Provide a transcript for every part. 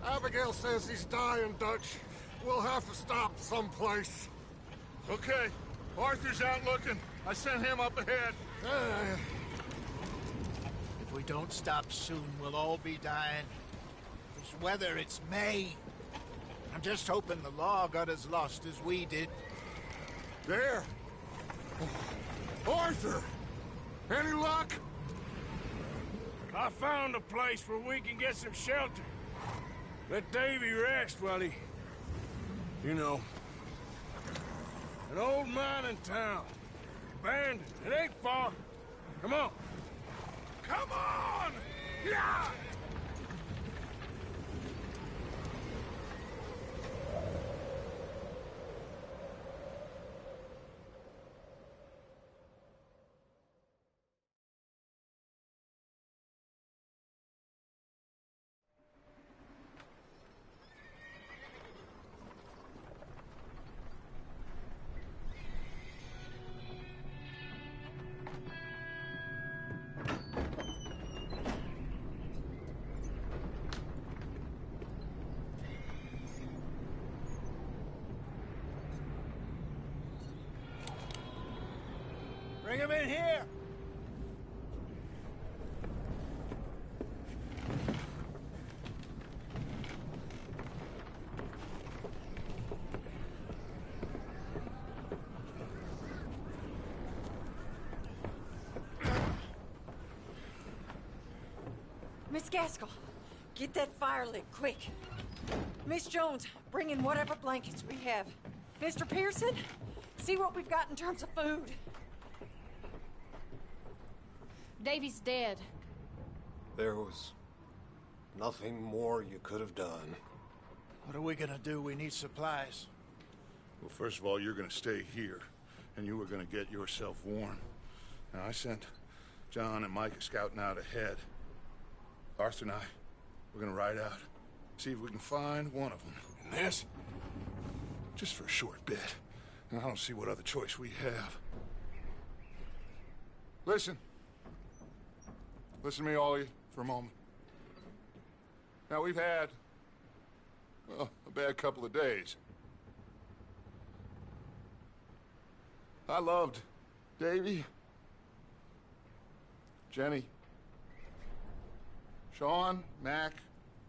Abigail says he's dying, Dutch. We'll have to stop someplace. Okay. Arthur's out looking. I sent him up ahead. If we don't stop soon, we'll all be dying. This weather, it's May. I'm just hoping the law got as lost as we did. There! Arthur! Any luck? I found a place where we can get some shelter. Let Davy rest while he... You know. An old mining town. Abandoned. It ain't far. Come on. Come on! Yeah! Bring him in here! Miss Gaskell, get that fire lit, quick. Miss Jones, bring in whatever blankets we have. Mr. Pearson, see what we've got in terms of food. Davy's dead. There was nothing more you could have done. What are we gonna do? We need supplies. Well, first of all, you're gonna stay here, and you were gonna get yourself warm. Now, I sent John and Micah scouting out ahead. Arthur and I, we're gonna ride out, see if we can find one of them. And this? Just for a short bit. And I don't see what other choice we have. Listen. Listen to me, all of you, for a moment. Now, we've had, well, a bad couple of days. I loved Davy, Jenny, Sean, Mac.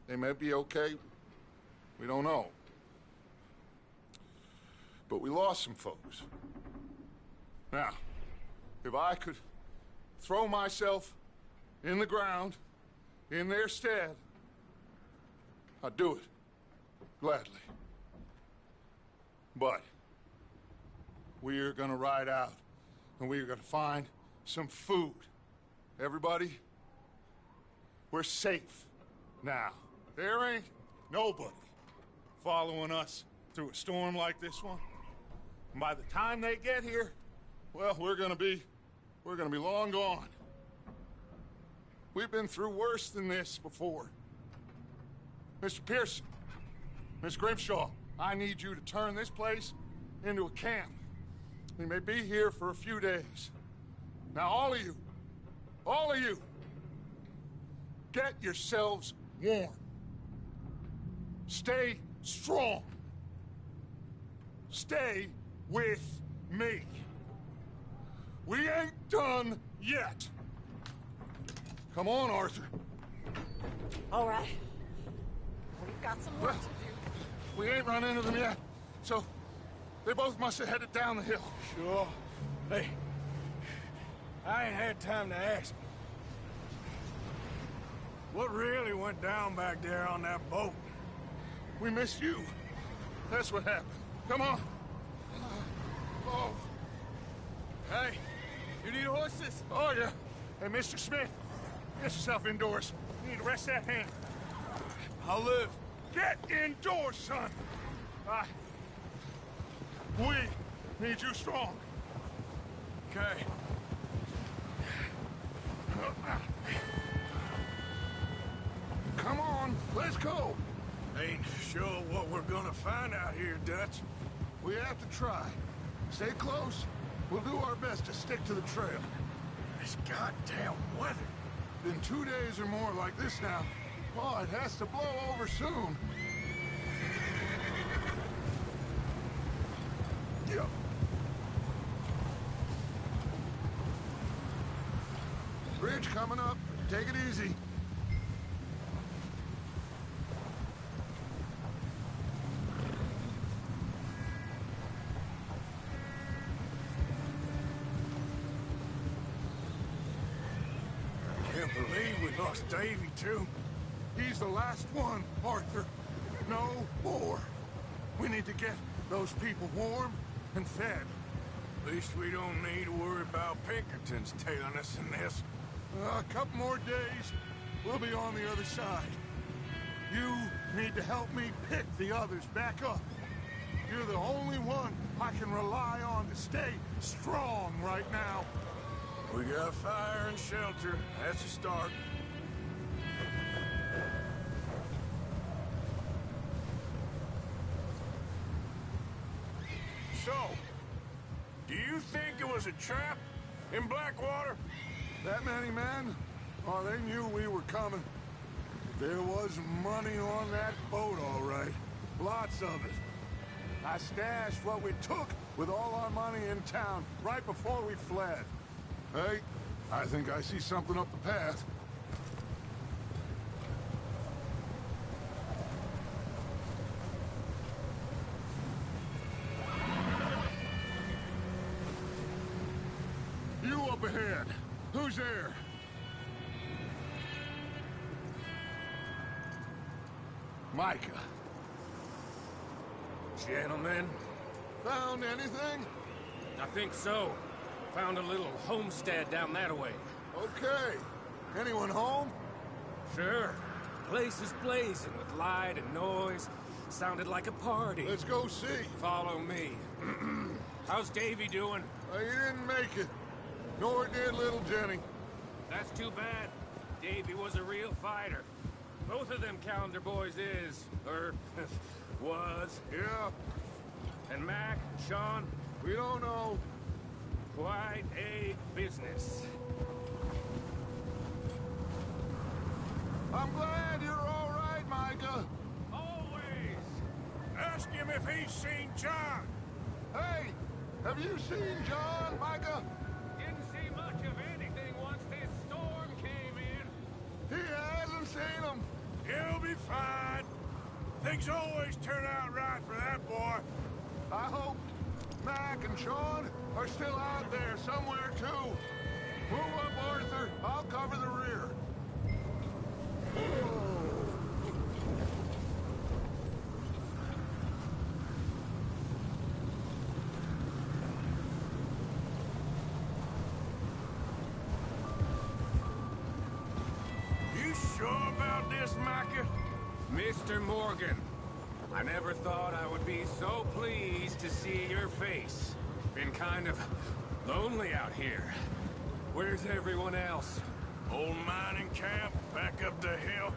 They may be okay. We don't know. But we lost some folks. Now, if I could throw myself in the ground, in their stead, I'd do it, gladly. But we're gonna ride out, and we're gonna find some food. Everybody, we're safe now. There ain't nobody following us through a storm like this one. And by the time they get here, well, we're gonna be long gone. We've been through worse than this before. Mr. Pearson, Miss Grimshaw, I need you to turn this place into a camp. We may be here for a few days. Now, all of you, get yourselves warm. Stay strong. Stay with me. We ain't done yet. Come on, Arthur. All right. We've got some work to do. We ain't run into them yet, so they both must have headed down the hill. Sure. Hey, I ain't had time to ask. What really went down back there on that boat? We missed you. That's what happened. Come on. Oh. Hey, you need horses? Oh, yeah. Hey, Mr. Smith, get yourself indoors. You need to rest that hand. I'll live. Get indoors, son. We need you strong. Okay. Come on, let's go. Ain't sure what we're gonna find out here, Dutch. We have to try. Stay close. We'll do our best to stick to the trail. This goddamn weather. Been 2 days or more like this now. Oh, it has to blow over soon. Yeah. Bridge coming up. Take it easy. Can't believe we lost Davy, too. He's the last one, Arthur. No more. We need to get those people warm and fed. At least we don't need to worry about Pinkertons tailing us in this. A couple more days, we'll be on the other side. You need to help me pick the others back up. You're the only one I can rely on to stay strong right now. We got fire and shelter. That's a start. So, do you think it was a trap in Blackwater? That many men? Oh, they knew we were coming. There was money on that boat, all right. Lots of it. I stashed what we took with all our money in town right before we fled. Hey, I think I see something up the path. You up ahead. Who's there? Micah. Gentlemen, Found anything? I think so. Found a little homestead down that way. Okay. Anyone home? Sure. Place is blazing with light and noise. Sounded like a party. Let's go see. Follow me. How's Davy doing? He didn't make it. Nor did little Jenny. That's too bad. Davy was a real fighter. Both of them calendar boys is, or was. Yeah, And Mac, Sean, we don't know. quite a business. I'm glad you're all right, Micah. Always. Ask him if he's seen John. Hey, have you seen John, Micah? Didn't see much of anything once this storm came in. He hasn't seen him. He'll be fine. Things always turn out right for that boy. I hope Mac and Sean are still out there somewhere, too. Move up, Arthur. I'll cover the rear. You sure about this, Micah? Mr. Morgan, I never thought I would be so pleased to see your face. Been kind of lonely out here. Where's everyone else? Old mining camp back up the hill.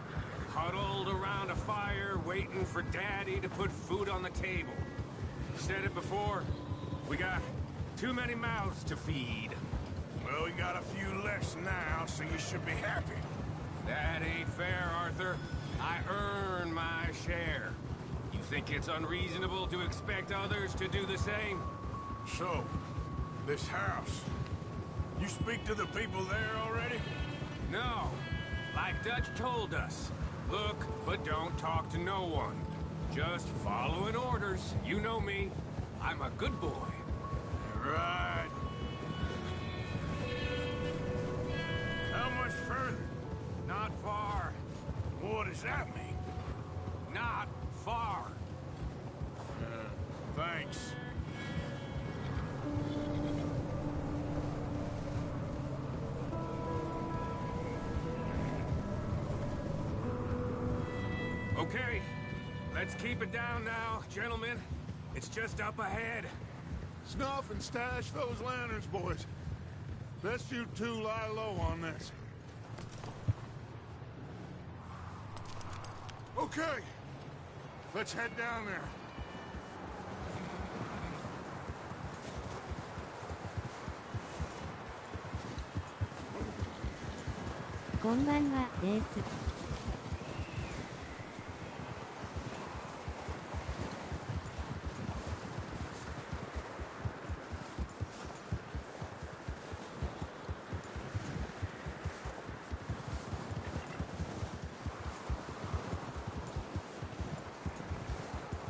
Huddled around a fire, waiting for Daddy to put food on the table. Said it before, we got too many mouths to feed. Well, we got a few less now, so you should be happy. That ain't fair, Arthur. I earn my share. You think it's unreasonable to expect others to do the same? So, this house. You speak to the people there already? No. Like Dutch told us. Look, but don't talk to no one. Just following orders. You know me. I'm a good boy. Right. How much further? Not far. What does that mean? Not far. Thanks. Okay. Let's keep it down now, gentlemen. It's just up ahead. Snuff and stash those lanterns, boys. Best you two lie low on this. Okay. Let's head down there. こんばんは、エース。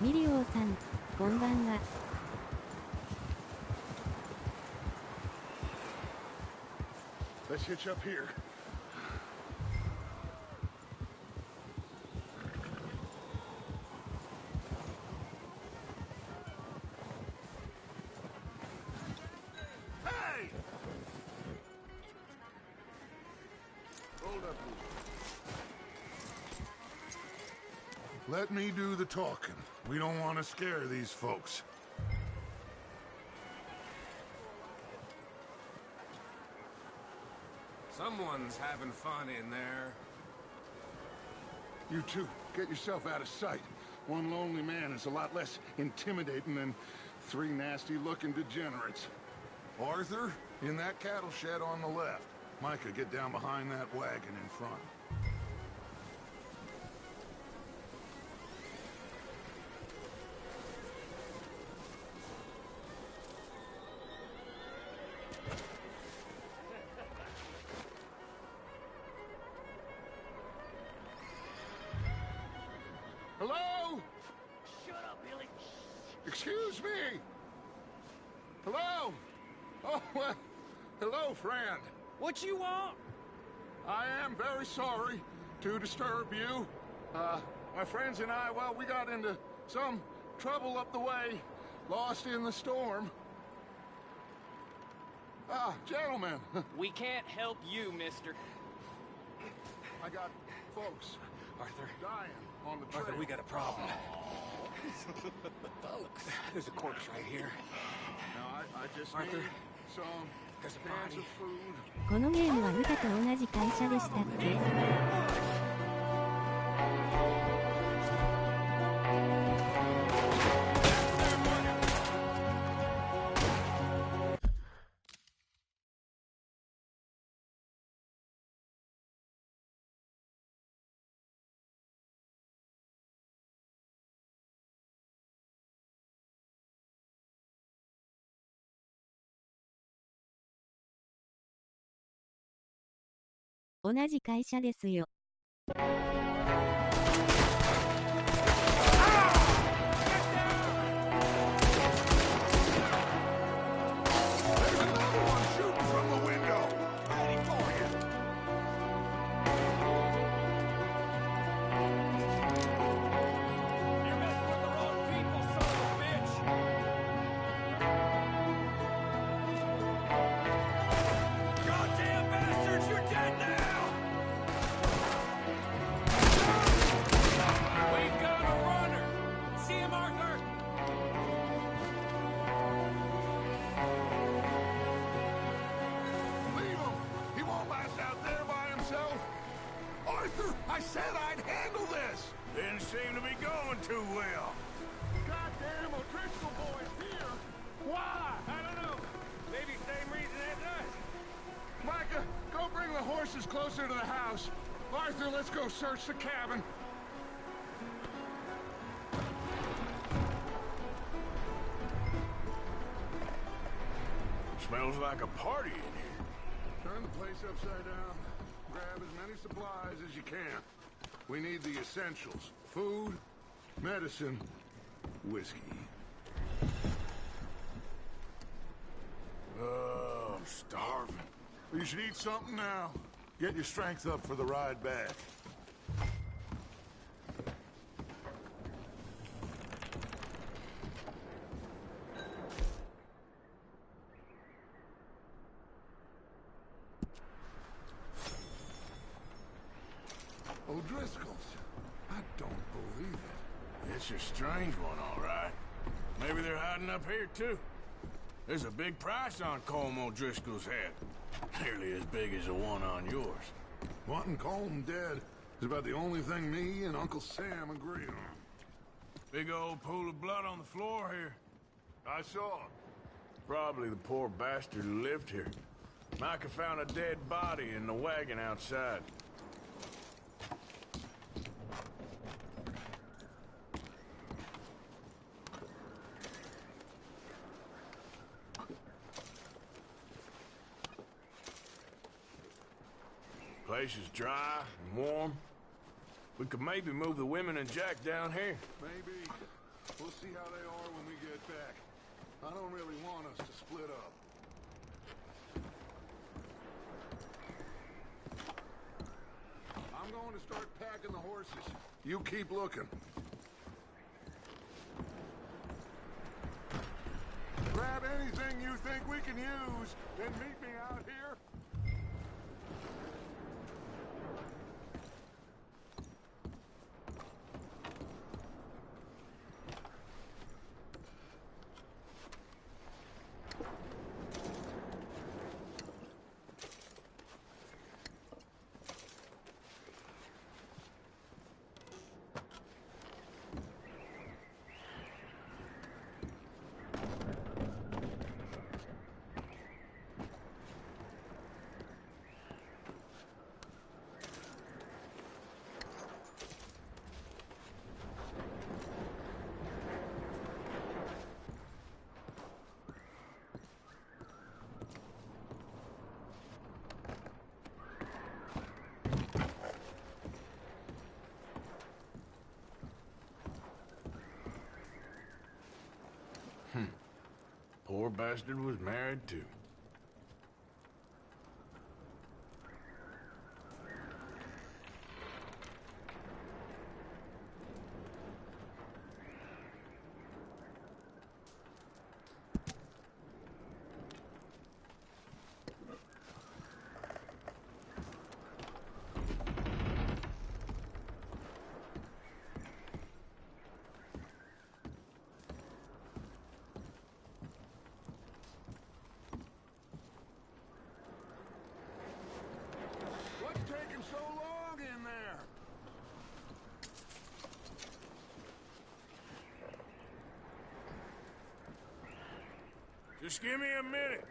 ミリオーさん、こんばんは。Let's hitch up here. Hey! Hold up. Let me do the talking. We don't want to scare these folks. Someone's having fun in there. You two, get yourself out of sight. One lonely man is a lot less intimidating than three nasty-looking degenerates. Arthur, in that cattle shed on the left. Micah, get down behind that wagon in front. Hello? Shut up, Billy. Excuse me? Hello? Oh, well, hello, friend. What you want? I am very sorry to disturb you. My friends and I, well, we got into some trouble up the way, lost in the storm. Ah, gentlemen, We can't help you, mister. I got folks Arthur, dying on the trail. Arthur, we got a problem. Folks, there's a corpse right here. Now, I just Arthur, need some there's a cans body. of food. このゲームはルカと同じ会社でしたっけ？同じ会社ですよ。There's another one shooting from the window. Ready for you. You're messing with the wrong people, son of a bitch! Goddamn bastards, you're dead now! We've got a runner! See him, Arthur? Leave him. He won't last out there by himself. Arthur, I said I'd handle this. Didn't seem to be going too well. Goddamn O'Driscoll boy's here. Why? I don't know. Maybe same reason as us. Micah, go bring the horses closer to the house. Arthur, let's go search the cabin. Smells like a party in here. Turn the place upside down. Grab as many supplies as you can. We need the essentials. Food, medicine, whiskey. Oh, I'm starving. You should eat something now. Get your strength up for the ride back. O'Driscoll's. I don't believe it. It's a strange one, all right. Maybe they're hiding up here, too. There's a big price on Colm O'Driscoll's head. Nearly as big as the one on yours. Wanting Colm dead is about the only thing me and Uncle Sam agree on. Big old pool of blood on the floor here. I saw. Probably the poor bastard who lived here. Micah found a dead body in the wagon outside. Place is dry and warm. We could maybe move the women and Jack down here. Maybe. We'll see how they are when we get back. I don't really want us to split up. I'm going to start packing the horses. You keep looking. Grab anything you think we can use, then meet me out here. Poor bastard was married too. What's taking so long in there? Just give me a minute.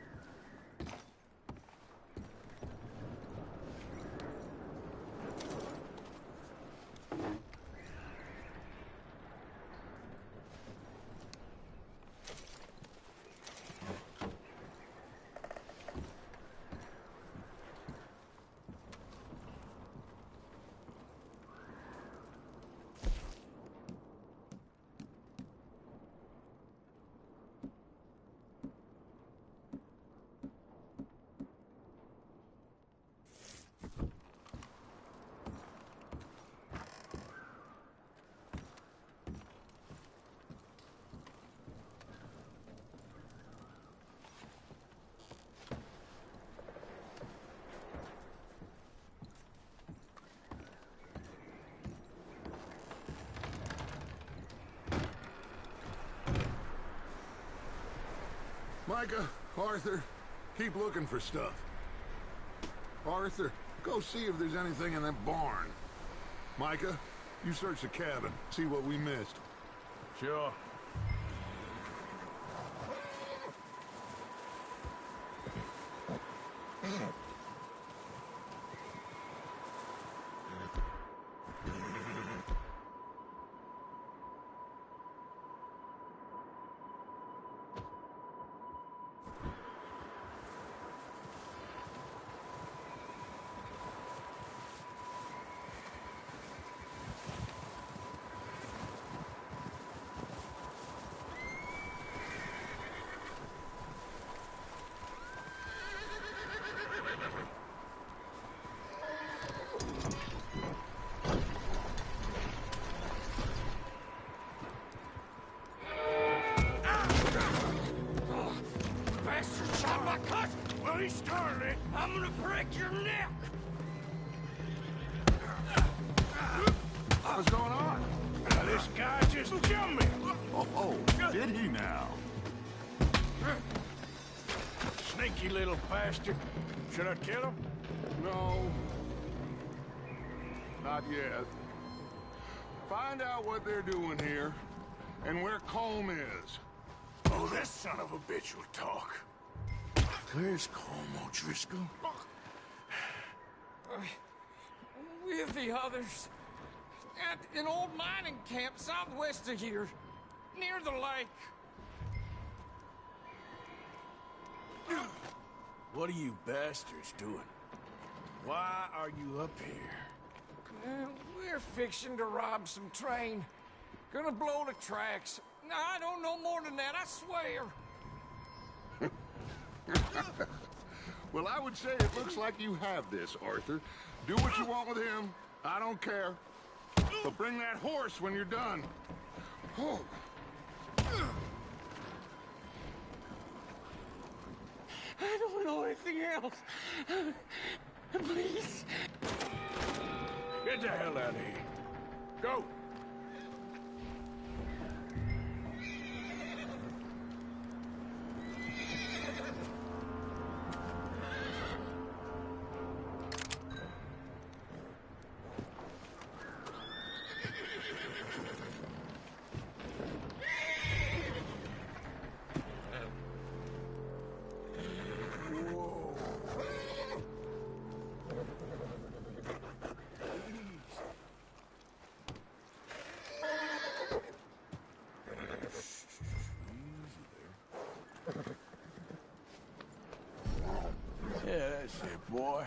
Micah, Arthur, keep looking for stuff. Arthur, go see if there's anything in that barn. Micah, you search the cabin, see what we missed. Sure. Well, he started it. I'm gonna break your neck. What's going on? This guy just jumped me. Oh, did he now? Sneaky little bastard. Should I kill him? No. Not yet. Find out what they're doing here, and where Colm is. Oh, this son of a bitch will talk. Where's Colm O'Driscoll? With the others. At an old mining camp southwest of here. Near the lake. What are you bastards doing? Why are you up here? We're fixing to rob some train. Gonna blow the tracks. No, I don't know more than that, I swear. Well, I would say it looks like you have this, Arthur. Do what you want with him. I don't care. But bring that horse when you're done. Oh. I don't know anything else. Please. Get the hell out of here. Go. Yeah, that's it, boy.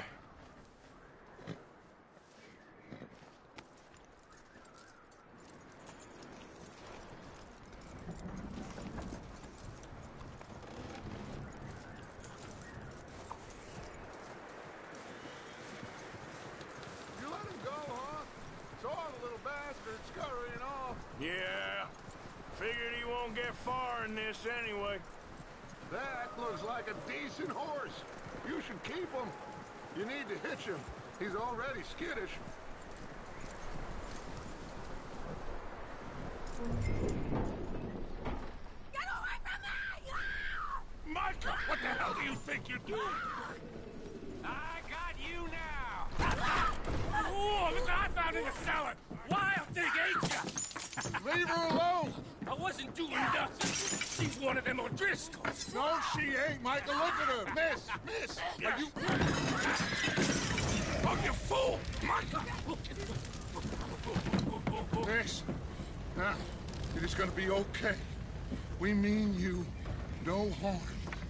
You let him go, huh? Saw the little bastard scurrying off. Yeah. Figured he won't get far in this anyway. That looks like a decent horse. You should keep him. You need to hitch him. He's already skittish. Get away from me! Micah, what the hell do you think you're doing? I got you now! Oh, look what I found in the cellar! Wild thing, ain't ya? Leave her alone! I wasn't doing nothing. She's one of them O'Driscolls. No, she ain't, Micah. Look at her. Miss, are you... Oh, you fool! Micah! Miss, now, it is gonna be okay. We mean you no harm.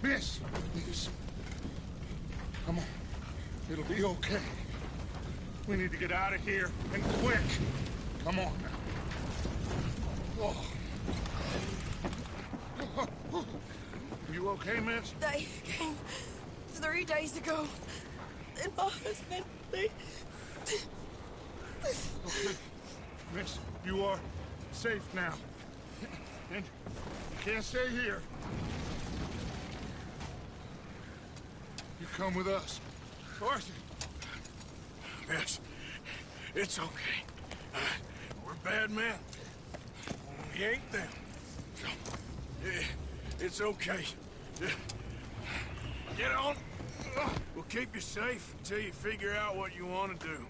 Miss, come on. It'll be okay. We need to get out of here, and quick. Come on now. Oh. You okay, miss? They came 3 days ago. And my husband, they... Okay. Miss, you are safe now. And you can't stay here. You come with us. Arthur. Miss, it's okay. We're bad men. We ain't them. It's okay. Get on. We'll keep you safe until you figure out what you want to do.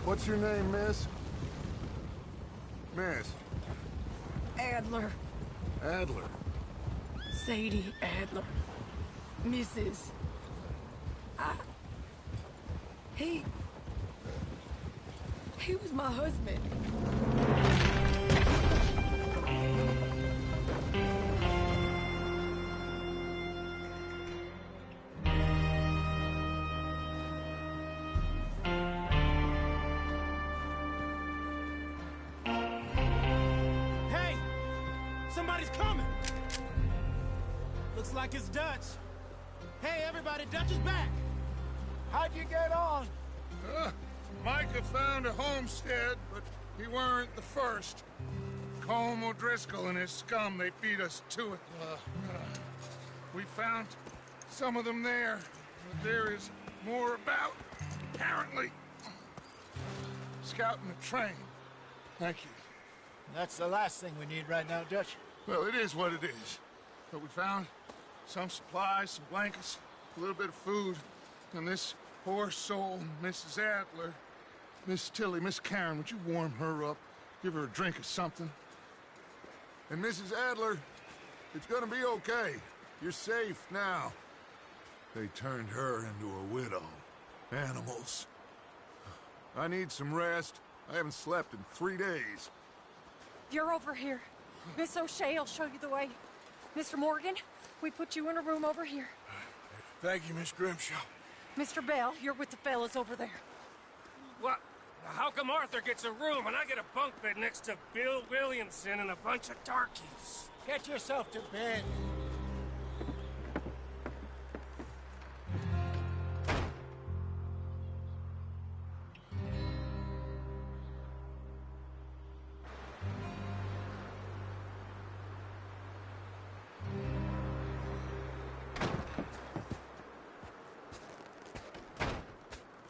What's your name, miss? Miss. Adler. Adler. Sadie Adler. Mrs. He was my husband. Hey! Somebody's coming! Looks like it's Dutch. Hey, everybody, Dutch is back! How'd you get on? Micah found a homestead, but he weren't the first. Colm O'Driscoll and his scum, they beat us to it. We found some of them there, but there is more about, apparently. Scouting the train. Thank you. That's the last thing we need right now, Dutch. Well, it is what it is. But we found some supplies, some blankets, a little bit of food, and this poor soul, Mrs. Adler. Miss Tilly, Miss Karen, would you warm her up? Give her a drink or something? And Mrs. Adler, it's gonna be okay. You're safe now. They turned her into a widow. Animals. I need some rest. I haven't slept in 3 days. You're over here. Miss O'Shea will show you the way. Mr. Morgan, we put you in a room over here. Thank you, Miss Grimshaw. Mr. Bell, you're with the fellas over there. What? How come Arthur gets a room and I get a bunk bed next to Bill Williamson and a bunch of darkies? Get yourself to bed.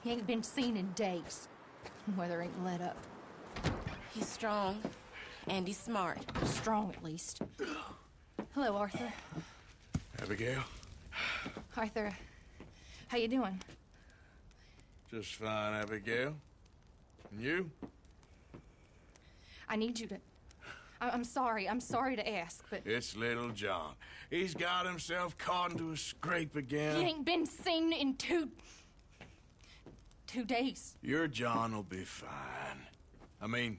He ain't been seen in days. Weather ain't let up. He's strong, and he's smart. Strong, at least. Hello, Arthur. Abigail? Arthur, how you doing? Just fine, Abigail. And you? I need you to... I'm sorry to ask, but... It's little John. He's got himself caught into a scrape again. He ain't been seen in 2 days. Your John will be fine. I mean,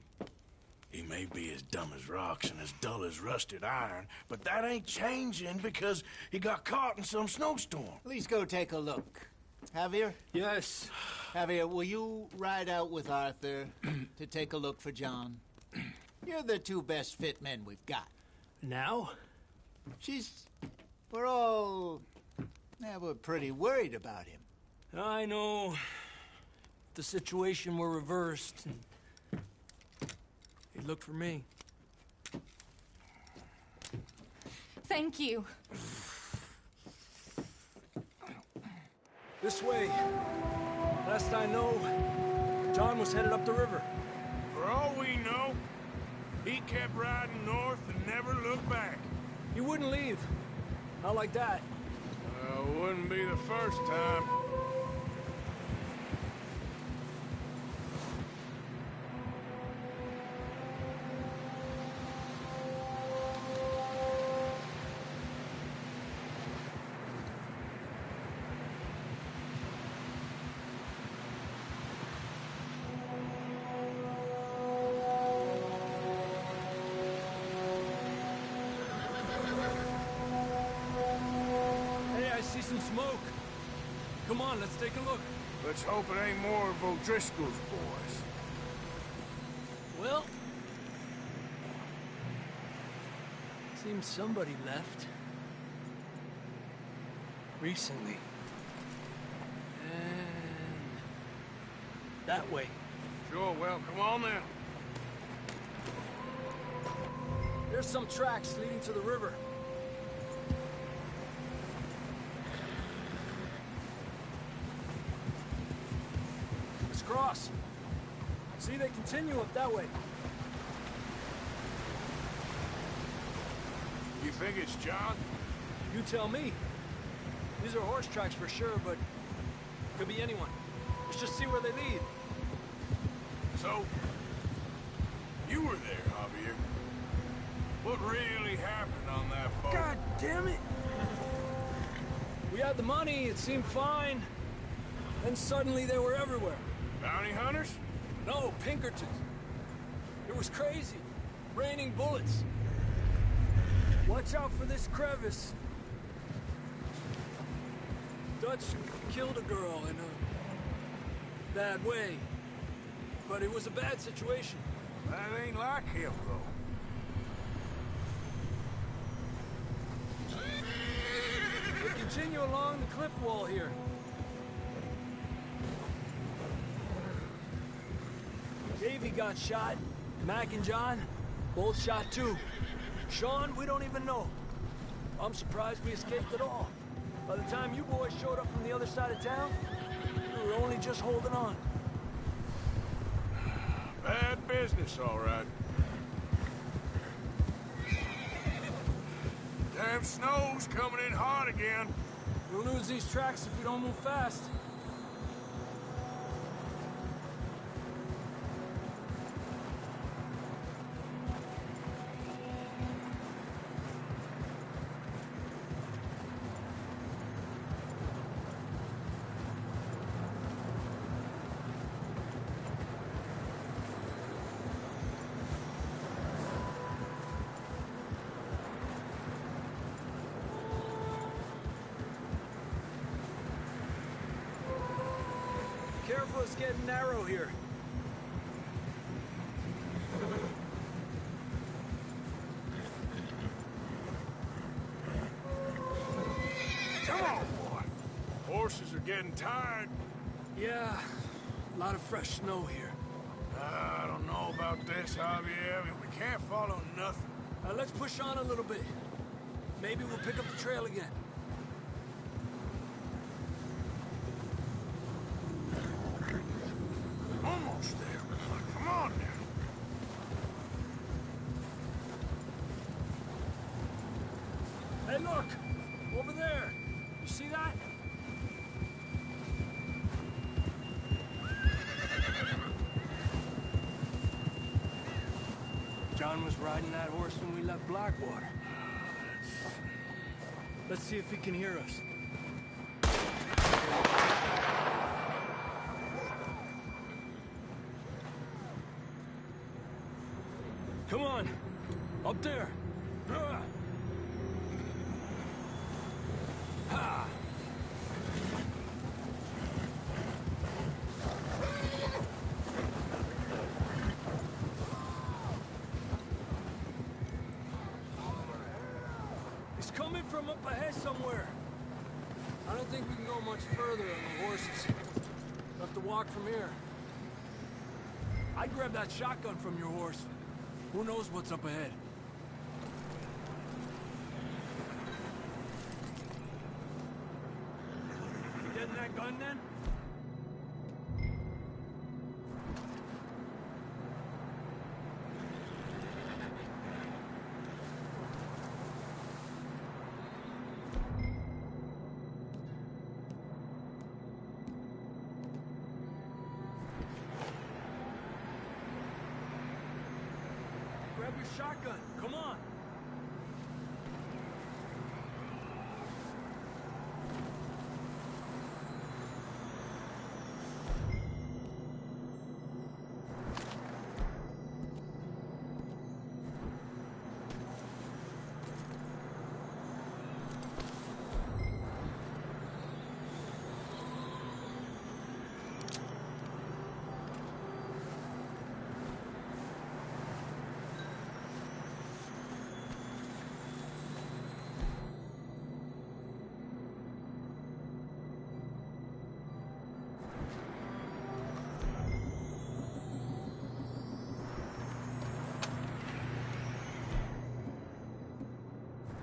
he may be as dumb as rocks and as dull as rusted iron, but that ain't changing because he got caught in some snowstorm. Please go take a look. Javier? Yes. Javier, will you ride out with Arthur to take a look for John? You're the 2 best fit men we've got. Now? We're all... Yeah, we're pretty worried about him. I know. If the situation were reversed, he'd look for me. Thank you. This way. Last I know, John was headed up the river. For all we know, he kept riding north and never looked back. He wouldn't leave. Not like that. Wouldn't be the first time. See some smoke. Come on, let's take a look. Let's hope it ain't more of O'Driscoll's boys. Well, seems somebody left. Recently. And that way. Sure, well, come on now. There's some tracks leading to the river. Cross. See, they continue up that way. You think it's John? You tell me. These are horse tracks for sure, but could be anyone. Let's just see where they lead. So, you were there, Javier. What really happened on that boat? God damn it! We had the money, it seemed fine. Then suddenly they were everywhere. Bounty hunters? No, Pinkertons. It was crazy. Raining bullets. Watch out for this crevice. Dutch killed a girl in a bad way. But it was a bad situation. That ain't like him, though. We continue along the cliff wall here. Davey got shot. Mac and John, both shot too. Sean, we don't even know. I'm surprised we escaped at all. By the time you boys showed up from the other side of town, we were only just holding on. Bad business, all right. Damn snow's coming in hard again. We'll lose these tracks if we don't move fast. careful, it's getting narrow here. Come on, boy. Horses are getting tired. Yeah, a lot of fresh snow here. I don't know about this, Javier. I mean, we can't follow nothing. Let's push on a little bit. Maybe we'll pick up the trail again. Almost there. Come on now. Hey, look! Over there! You see that? John was riding that horse when we left Blackwater. Let's see if he can hear us. Come on! Up there! Ha! He's coming from up ahead somewhere. I don't think we can go much further on the horses. We'll have to walk from here. I'd grab that shotgun from your horse. Who knows what's up ahead? You getting that gun then? Grab your shotgun. Come on.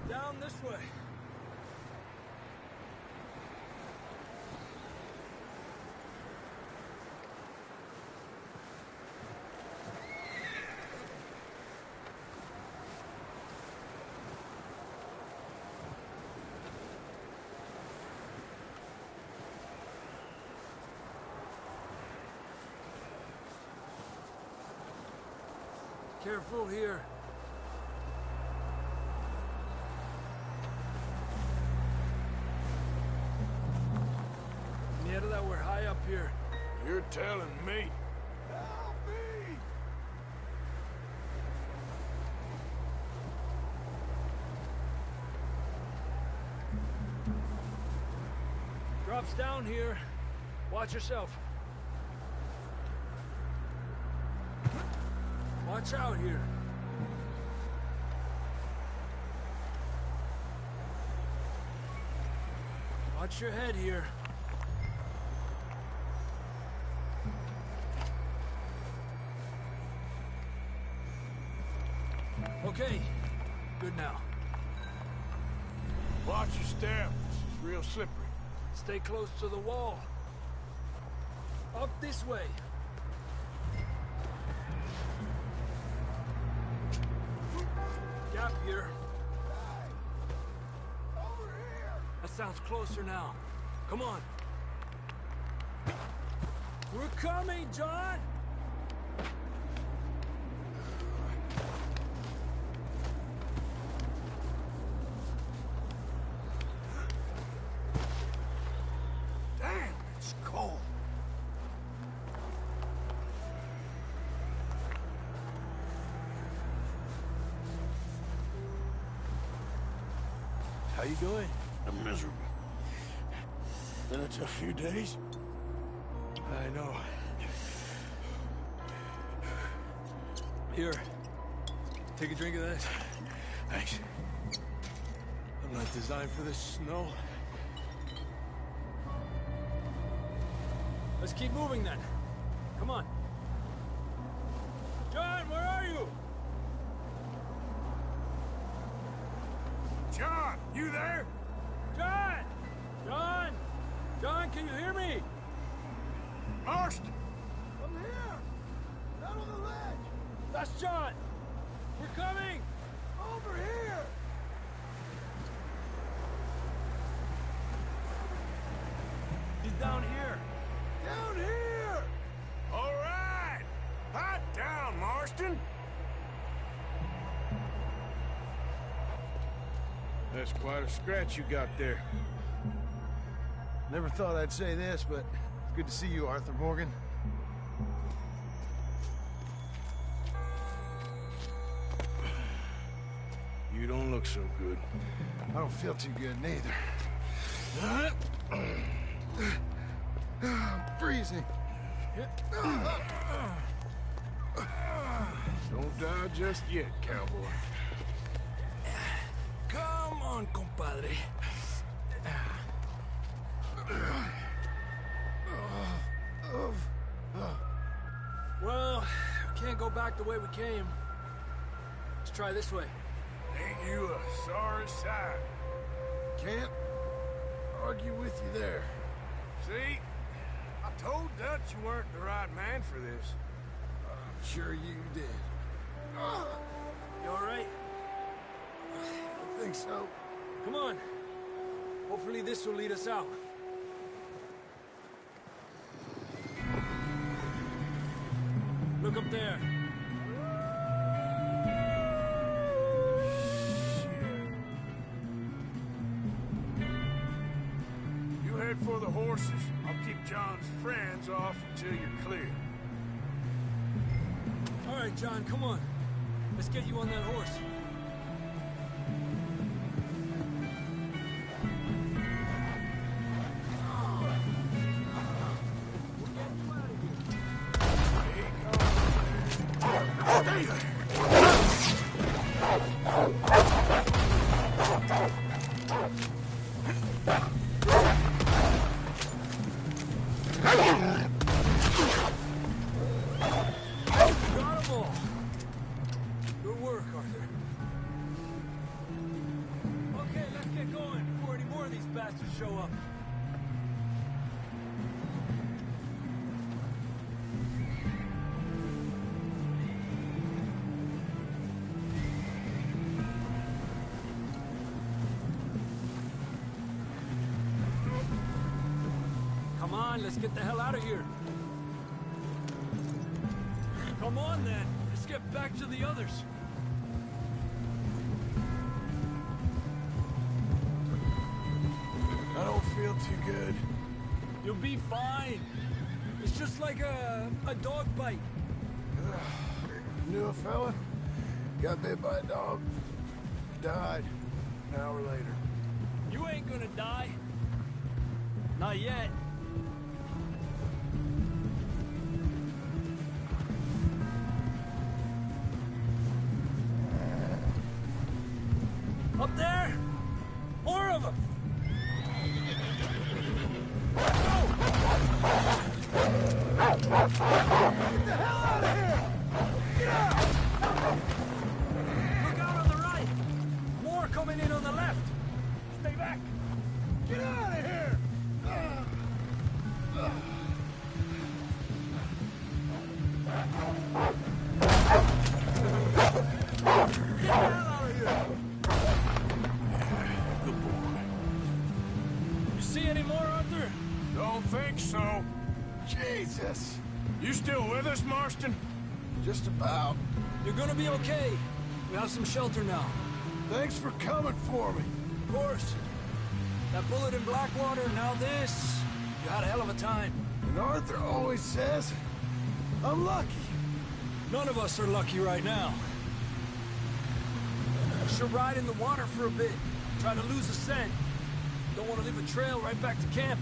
Down this way. Careful here. That we're high up here. You're telling me. Help me! Drops down here. Watch yourself. Watch out here. Watch your head here. Okay, good now. Watch your step. This is real slippery. Stay close to the wall. Up this way. Gap here. Over here! That sounds closer now. Come on. We're coming, John! Damn, it's cold. How you doing? I'm miserable. Been a tough few days. I know. Here, take a drink of this. Thanks. I'm not designed for this snow. Let's keep moving then. Come on. John, where are you? John, you there? John! John! John, can you hear me? Marston! I'm here! Down on the ledge! That's John! We're coming! Over here! He's down here. Down here! All right! Hot down, Marston! That's quite a scratch you got there. Never thought I'd say this, but it's good to see you, Arthur Morgan. You don't look so good. I don't feel too good, neither. I'm freezing. Don't die just yet, cowboy. Come on, compadre. Well, we can't go back the way we came. Let's try this way. Ain't you a sorry sight? Can't argue with you there. See? I told Dutch you weren't the right man for this. I'm sure you did. You all right? I think so. Come on. Hopefully this will lead us out. Look up there. You head for the horses. I'll keep John's friends off until you're clear. All right, John, come on. Let's get you on that horse. Good work, Arthur. Okay, let's get going before any more of these bastards show up. Come on, let's get the hell out of here. Come on, then. Let's get back to the others. I don't feel too good. You'll be fine. It's just like a dog bite. Knew a fella, got bit by a dog, died an hour later. You ain't gonna die. Not yet. Up there! More of them! Get the hell out of here! Get out! Look out on the right! More coming in on the left! Stay back! Get out of here! Get the hell out of here! Good boy. You see any more, Arthur? Don't think so. Jesus! You still with us, Marston? Just about. You're gonna be okay. We have some shelter now. Thanks for coming for me. Of course. That bullet in Blackwater, now this. You had a hell of a time. And Arthur always says, I'm lucky. None of us are lucky right now. Should ride in the water for a bit. Try to lose a scent. Don't want to leave a trail right back to camp.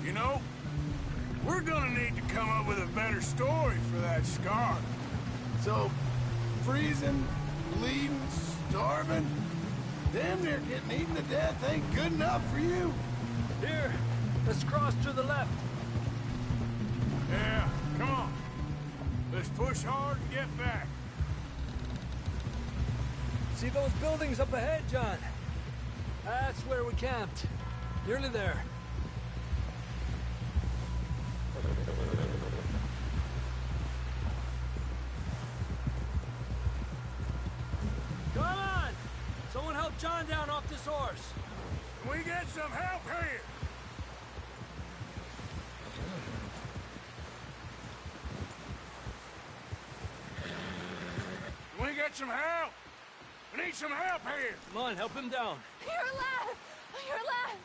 You know, we're gonna need to come up with a better story for that scar. So, freezing, bleeding, starving, damn near getting eaten to death ain't good enough for you. Here, let's cross to the left. Yeah, come on. Let's push hard and get back. See those buildings up ahead, John? That's where we camped. Nearly there. Come on! Someone help John down off this horse. Can we get some help here? Can we get some help? We need some help here. Come on, help him down. You're alive! You're alive!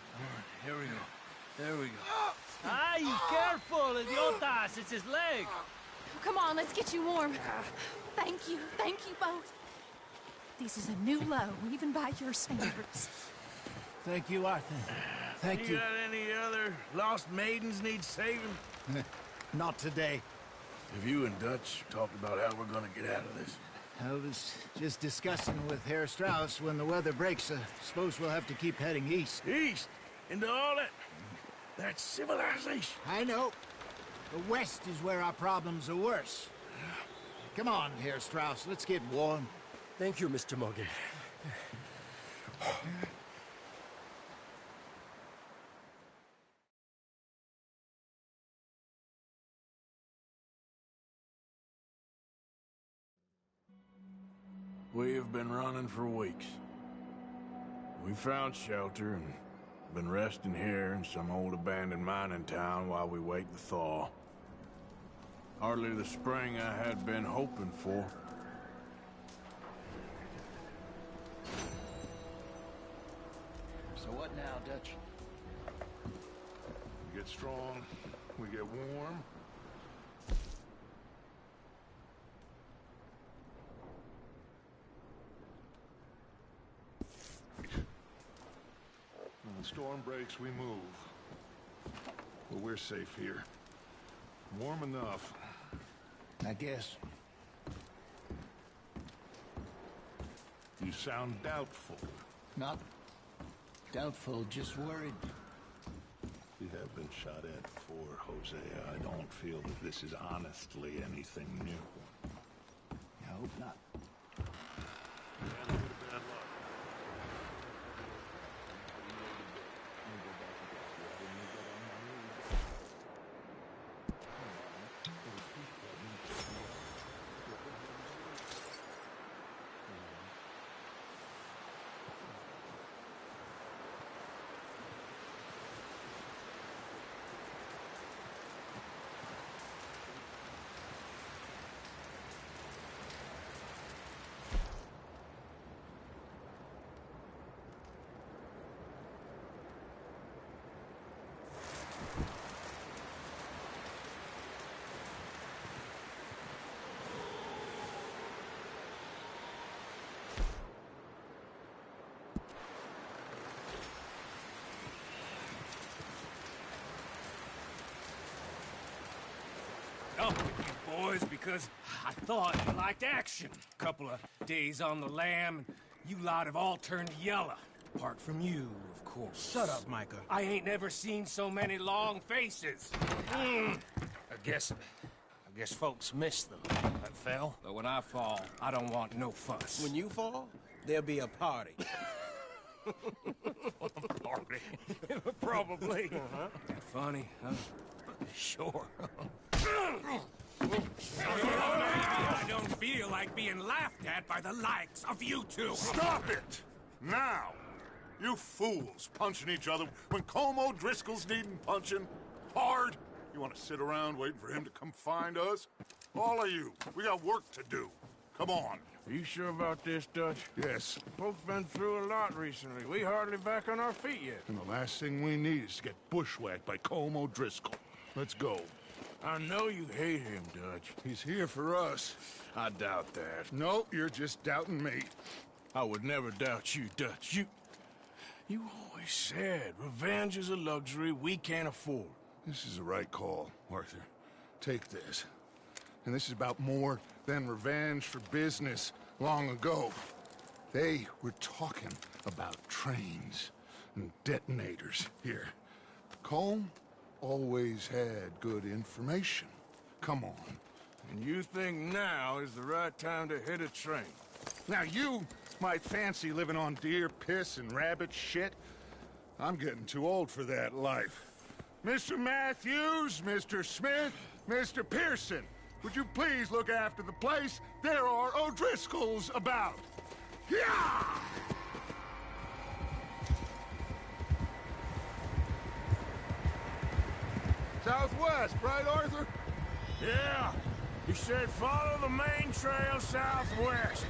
Here we go. There we go. Ay, careful, idiotas! It's his leg. Come on, let's get you warm. Thank you both. This is a new low, even by your standards. Thank you, Arthur. Thank you. You got any other lost maidens need saving? Not today. Have you and Dutch talked about how we're gonna get out of this? I was just discussing with Herr Strauss when the weather breaks. Suppose we'll have to keep heading east. East? Into all that civilization? I know. The west is where our problems are worse. Come on, Herr Strauss. Let's get warm. Thank you, Mr. Morgan. We have been running for weeks. We found shelter and been resting here in some old abandoned mining town while we wait the thaw. Hardly the spring I had been hoping for. So what now, Dutch? We get strong, we get warm. When the storm breaks, we move. But we're safe here. Warm enough. I guess. You sound doubtful. Not doubtful, just worried. We have been shot at before, Hosea. I don't feel that this is honestly anything new. I hope not. Up with you boys because I thought you liked action. Couple of days on the lam, and you lot have all turned yellow. Apart from you, of course. Shut up, Micah. I ain't never seen so many long faces. I guess folks miss them. That fell. But when I fall, I don't want no fuss. When you fall, there'll be a party. Party? Probably. Funny, huh? Sure. I don't feel like being laughed at by the likes of you two. Stop it! Now! You fools punching each other when Como Driscoll's needing punching. Hard! You want to sit around waiting for him to come find us? All of you, we got work to do. Come on. Are you sure about this, Dutch? Yes. Folks been through a lot recently. We hardly back on our feet yet. And the last thing we need is to get bushwhacked by Como Driscoll. Let's go. I know you hate him, Dutch. He's here for us. I doubt that. No, you're just doubting me. I would never doubt you, Dutch. You always said revenge is a luxury we can't afford. This is the right call, Arthur. Take this. And this is about more than revenge for business long ago. They were talking about trains and detonators here. Colm always had good information. Come on. And you think now is the right time to hit a train? Now you might fancy living on deer piss and rabbit shit. I'm getting too old for that life. Mr. Matthews, Mr. Smith, Mr. Pearson, would you please look after the place? There are O'Driscolls about. Yeah! Southwest, right, Arthur? Yeah. He said follow the main trail southwest.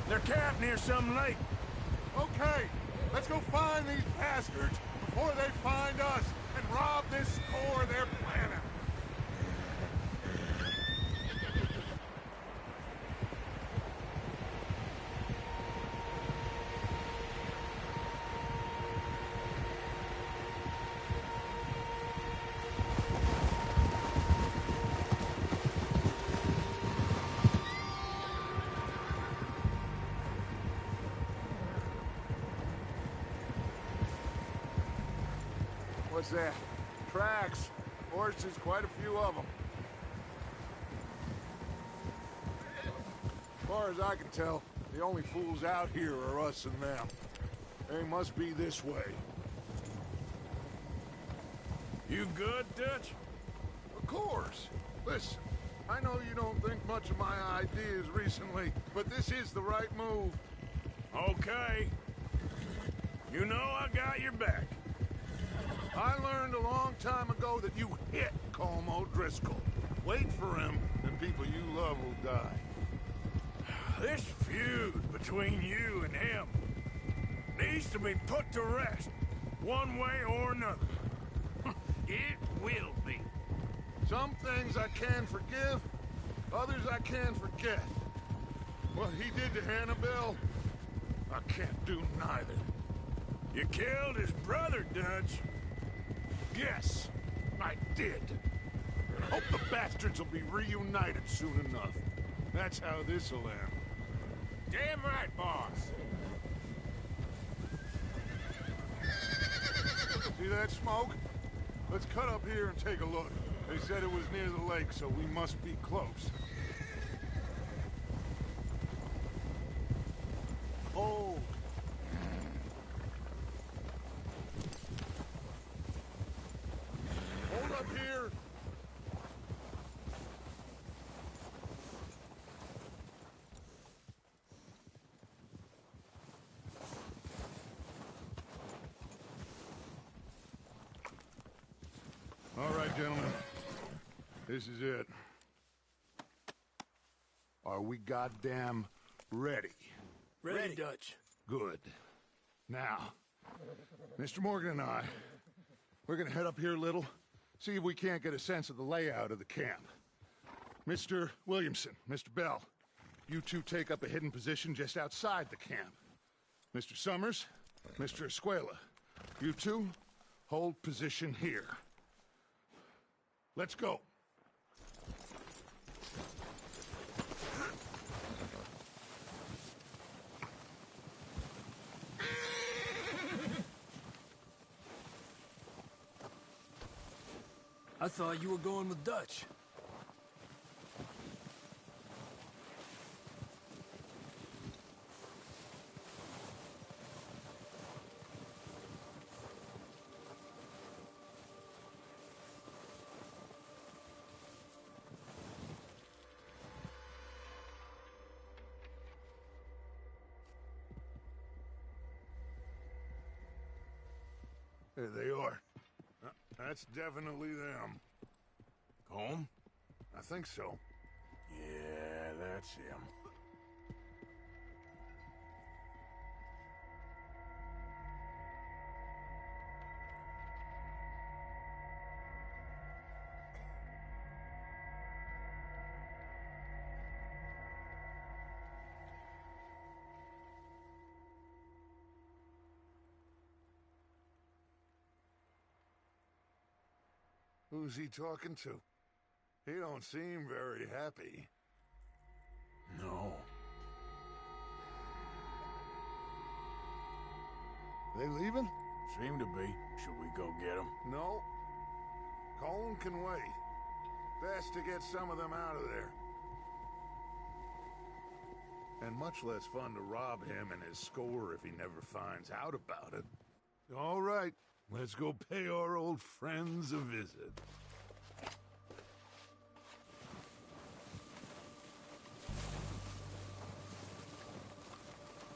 They're camped near some lake. Okay, let's go find these bastards before they find us and rob this store they're planning. What's that? Tracks. Horses, quite a few of them. As far as I can tell, the only fools out here are us and them. They must be this way. You good, Dutch? Of course. Listen, I know you don't think much of my ideas recently, but this is the right move. Okay. You know I got your back. I learned a long time ago that you hit Colm O'Driscoll. Wait for him, and people you love will die. This feud between you and him needs to be put to rest, one way or another. It will be. Some things I can forgive, others I can forget. What he did to Annabelle, I can't do neither. You killed his brother, Dutch. Yes, I did. Hope the bastards will be reunited soon enough. That's how this'll end. Damn right, boss. See that smoke? Let's cut up here and take a look. They said it was near the lake, so we must be close. Hold. Hold up here. All right, gentlemen. This is it. Are we goddamn ready? Ready, Dutch. Good. Now, Mr. Morgan and I, we're gonna head up here a little, see if we can't get a sense of the layout of the camp. Mr. Williamson, Mr. Bell, you two take up a hidden position just outside the camp. Mr. Summers, Mr. Escuela, you two hold position here. Let's go. I thought you were going with Dutch. There they are. That's definitely them. Home? I think so. Yeah, that's him. Who's he talking to? He don't seem very happy. No. They leaving? Seem to be. Should we go get them? No. Colin can wait. Best to get some of them out of there. And much less fun to rob him and his score if he never finds out about it. All right, let's go pay our old friends a visit.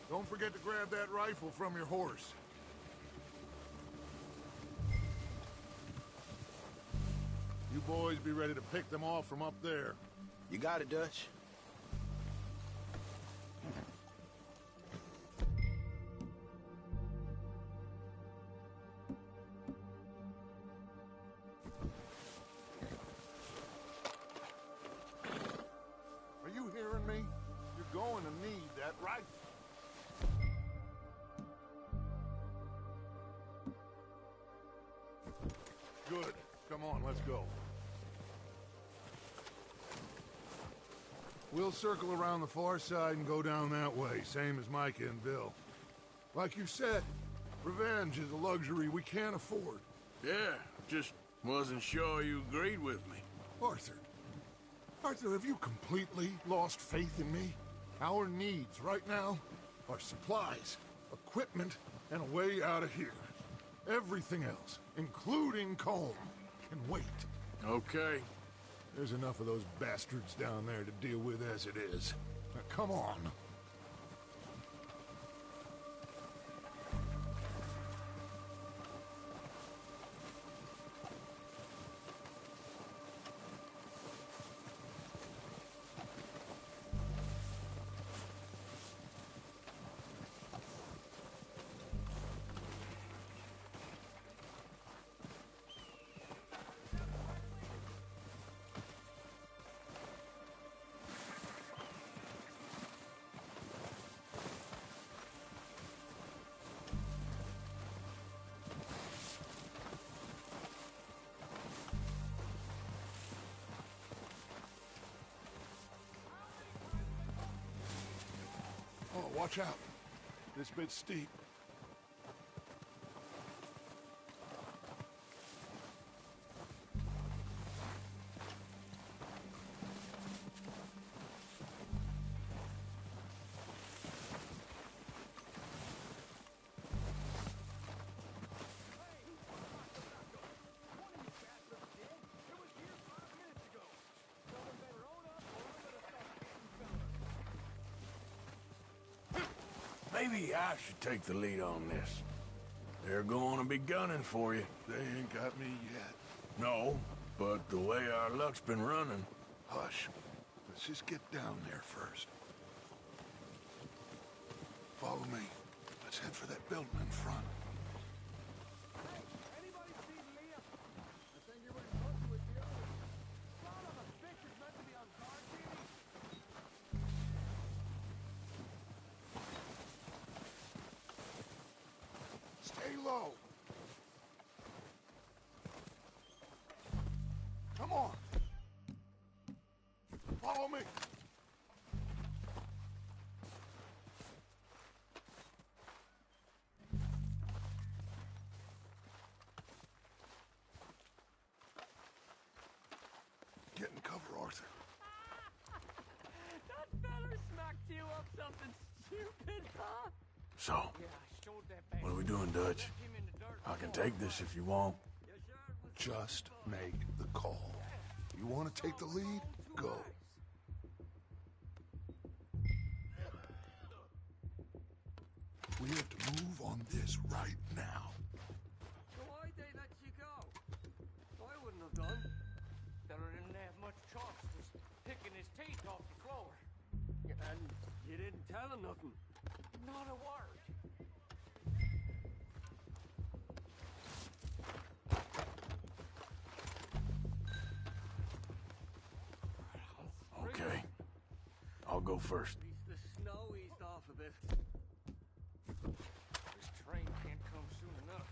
Don't forget to grab that rifle from your horse. You boys be ready to pick them off from up there. You got it, Dutch. Are you hearing me? You're going to need that rifle. Good. Come on, let's go. We'll circle around the far side and go down that way, same as Micah and Bill. Like you said, revenge is a luxury we can't afford. Yeah, just wasn't sure you agreed with me. Arthur, have you completely lost faith in me? Our needs right now are supplies, equipment, and a way out of here. Everything else, including Colm, can wait. Okay. There's enough of those bastards down there to deal with as it is. Now, come on. Oh, watch out. This bit's steep. Maybe I should take the lead on this. They're going to be gunning for you. They ain't got me yet. No, but the way our luck's been running... Hush. Let's just get down there first. Follow me. Let's head for that building in front. Hey, anybody see Liam? I think you were in touch with the others. Son of a bitch is meant to be on guard duty. Stay low. Come on. Follow me. Get in cover, Arthur. That feller smacked you up something stupid, huh? So, Yeah, I showed that back. what are we doing, Dutch? Left him in the dirt. I can take this if you want. Just make the call. You want to take the lead? Go. We have to move on this right now. So why'd they let you go? I wouldn't have done. Feller didn't have much choice, was picking his teeth off the floor. And you didn't tell him nothing. Not a word. Okay. I'll go first. At least the snow eased off a bit. This train can't come soon enough.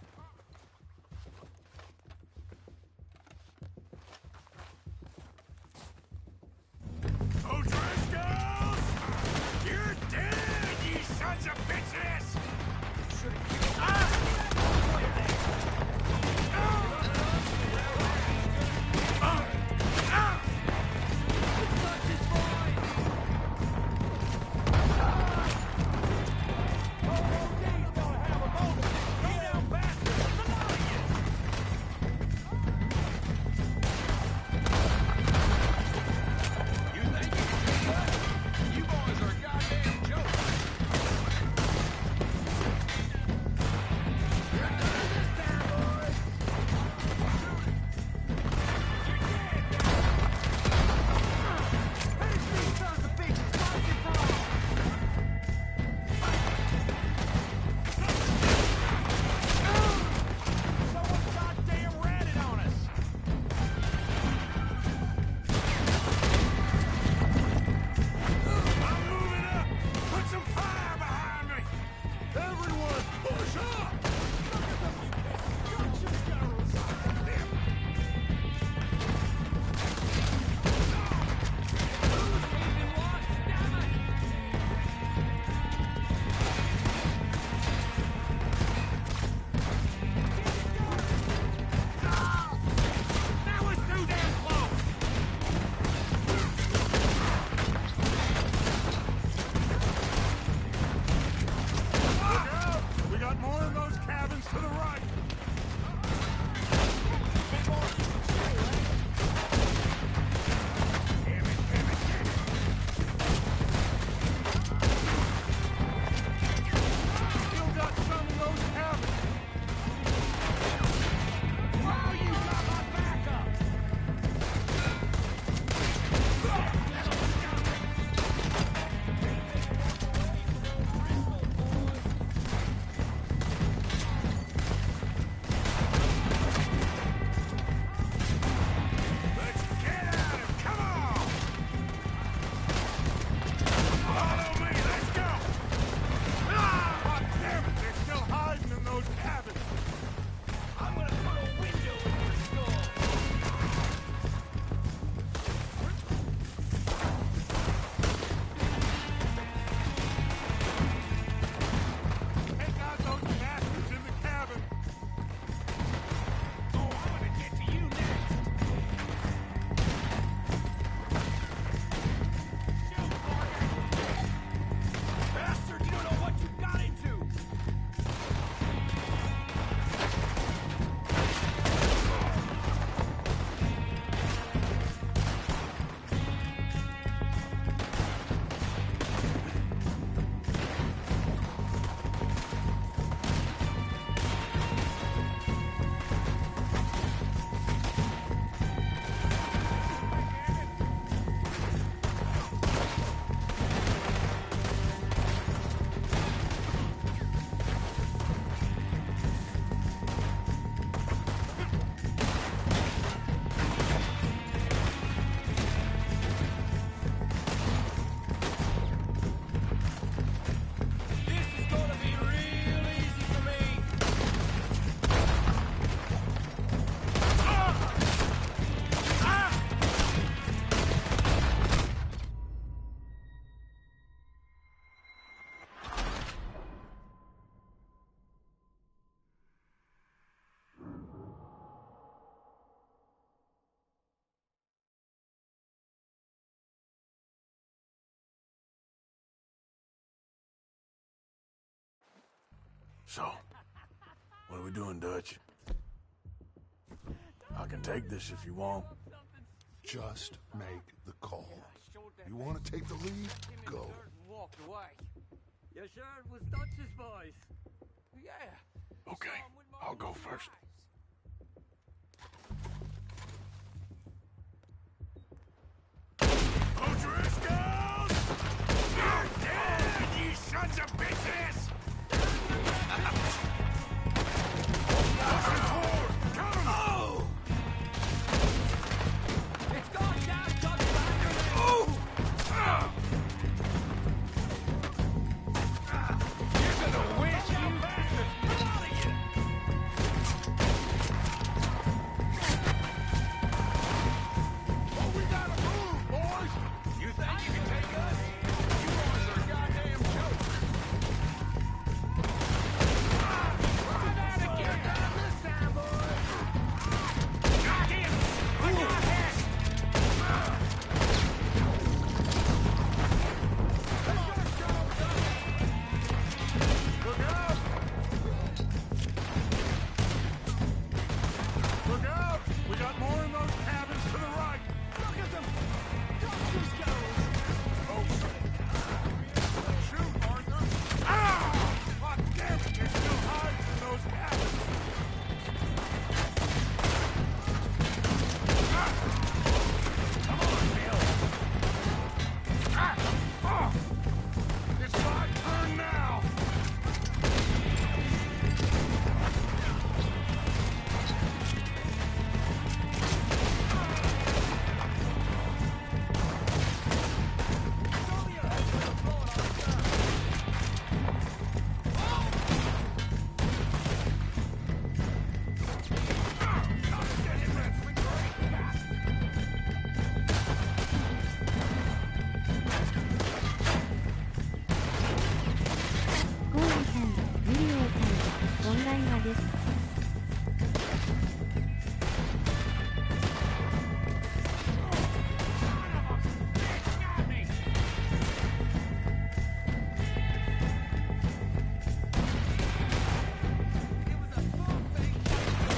So, what are we doing, Dutch? I can take this if you want. Just make the call. You want to take the lead? Go. Walked away. You sure it was Dutch's boys? Yeah. Okay, I'll go first. O'Driscoll! You're dead, you sons of bitches! Pushing forward! Cover me! Oh! It's gone down, Dutch back! Oh! You're gonna wish, you bastards! Get out of here! Oh, we gotta move, boys! You think you can take us? You boys are a goddamn joke! Run out and get down this time, boys! Goddamn! I got hit! Look out! Look out! We got more in those cabins to the right! Look at them! Dutch's goes! Oh, shoot, Arthur! Ah! God damn it! There's still hides in those cabins! Ah! Come on, Bill! Ah! Oh! It's my turn now!コーギさん、ユリオさん、こんばんはです。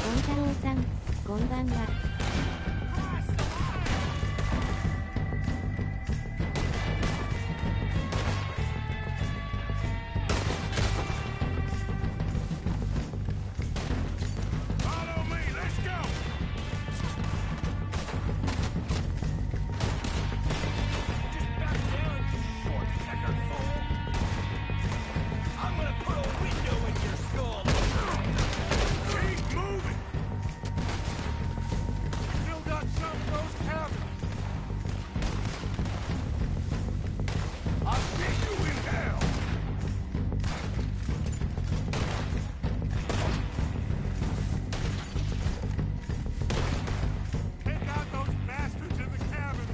ゴン太郎さん、こんばんは。Follow me, let's go! Just back down, you short-peckered fool! I'm gonna put a window in your skull! Keep moving! Still got some of those cabins! I'll see you in hell! Take out those bastards in the cabin!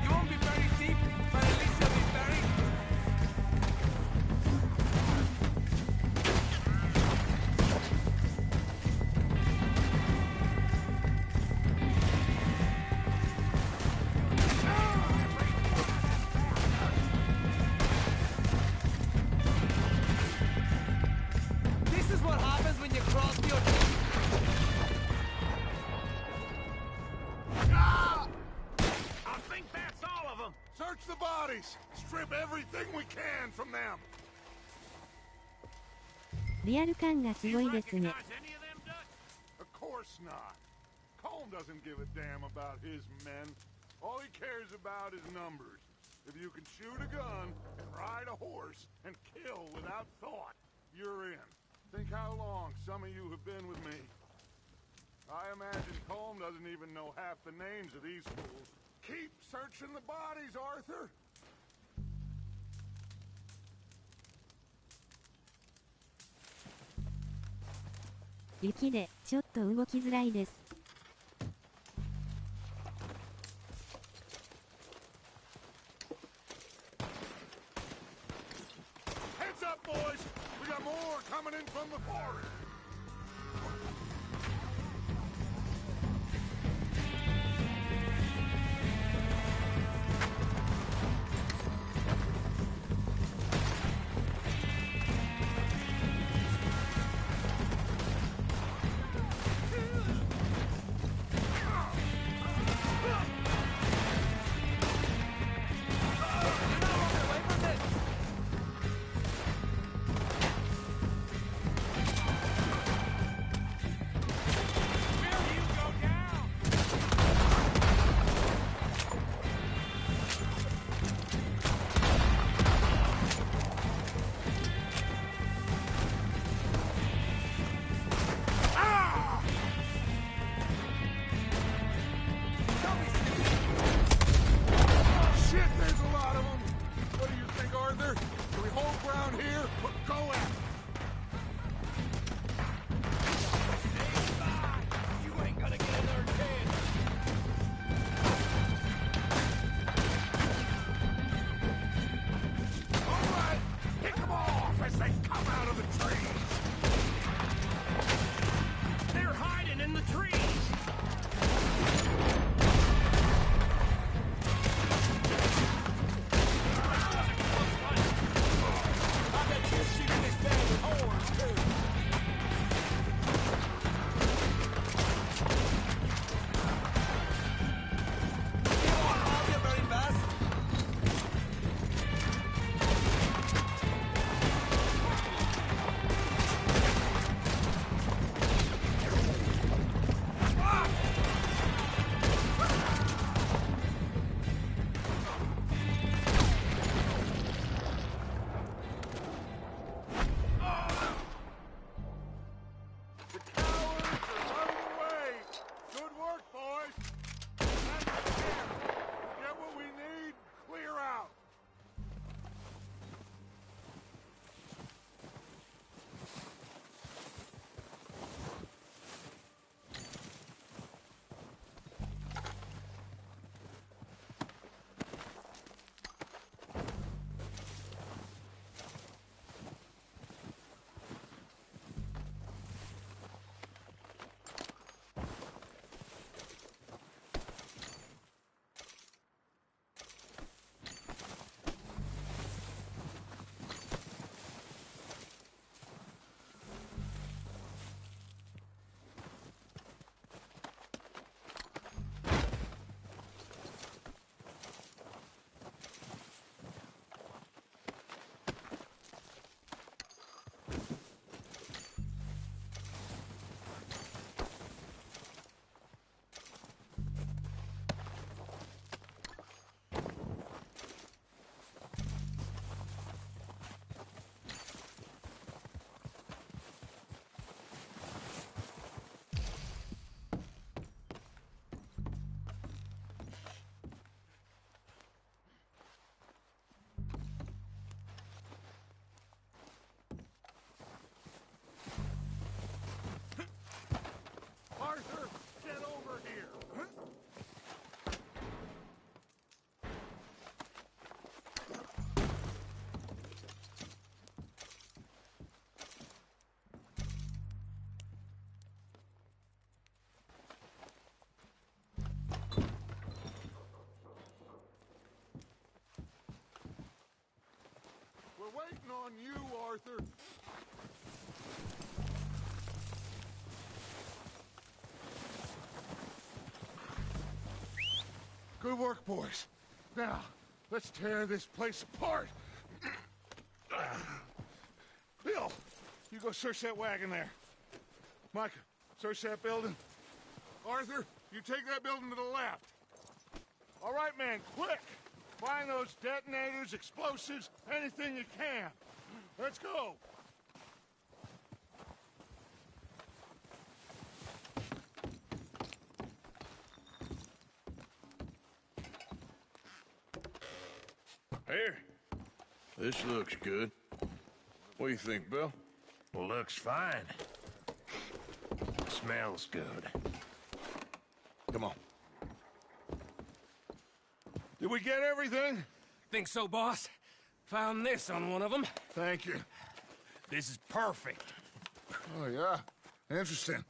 You won't be very deep, but at least you'll be buried. This is what happens when you cross the Ah! I think that's all of them. Search the bodies! Strip everything we can from them! リアル感がすごいですね。 Any of them, Dutch? Of course not. Colm doesn't give a damn about his men. All he cares about is numbers. If you can shoot a gun and ride a horse and kill without thought, you're in. Think how long some of you have been with me. I imagine Colm doesn't even know half the names of these fools. Keep searching the bodies, Arthur! 雪でちょっと動きづらいです。Heads up, boys! We got more coming in from the forest. Arthur, get over here! We're waiting on you, Arthur. Good work, boys. Now, let's tear this place apart. Bill, you go search that wagon there. Micah, search that building. Arthur, you take that building to the left. All right, man, quick. Find those detonators, explosives, anything you can. Let's go. Here. This looks good. What do you think, Bill? Looks fine. Smells good. Come on. Did we get everything? Think so, boss. Found this on one of them. Thank you. This is perfect. Oh, yeah? Interesting.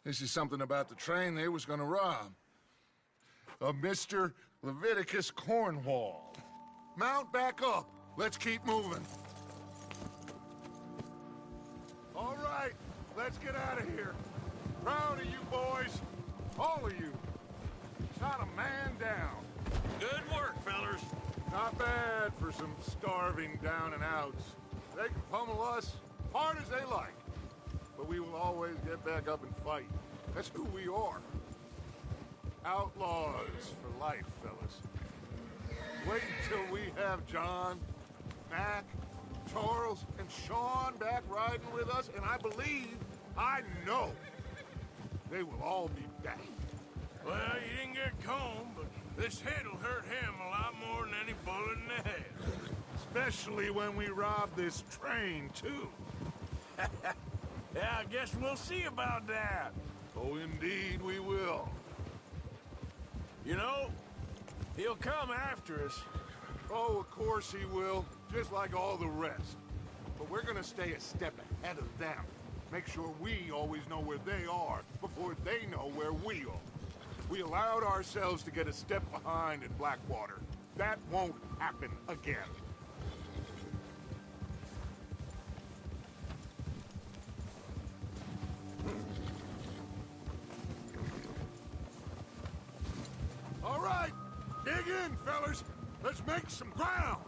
This is something about the train they was gonna rob. A Mr. Leviticus Cornwall. Mount back up. Let's keep moving. All right, let's get out of here. Proud of you boys. All of you. Shot a man down. Good work, fellers. Not bad for some starving down and outs. They can pummel us hard as they like. But we will always get back up and fight. That's who we are. Outlaws for life, fellas. Wait until we have John, Mac, Charles, and Sean back riding with us, and I believe, I know, they will all be back. Well, you didn't get Combe, but this hit'll hurt him a lot more than any bullet in the head. Especially when we rob this train, too. Yeah, I guess we'll see about that. Oh, indeed we will. You know, he'll come after us. Oh, of course he will, just like all the rest. But we're gonna stay a step ahead of them. Make sure we always know where they are before they know where we are. We allowed ourselves to get a step behind in Blackwater. That won't happen again. All right, dig in, fellas. Let's make some ground.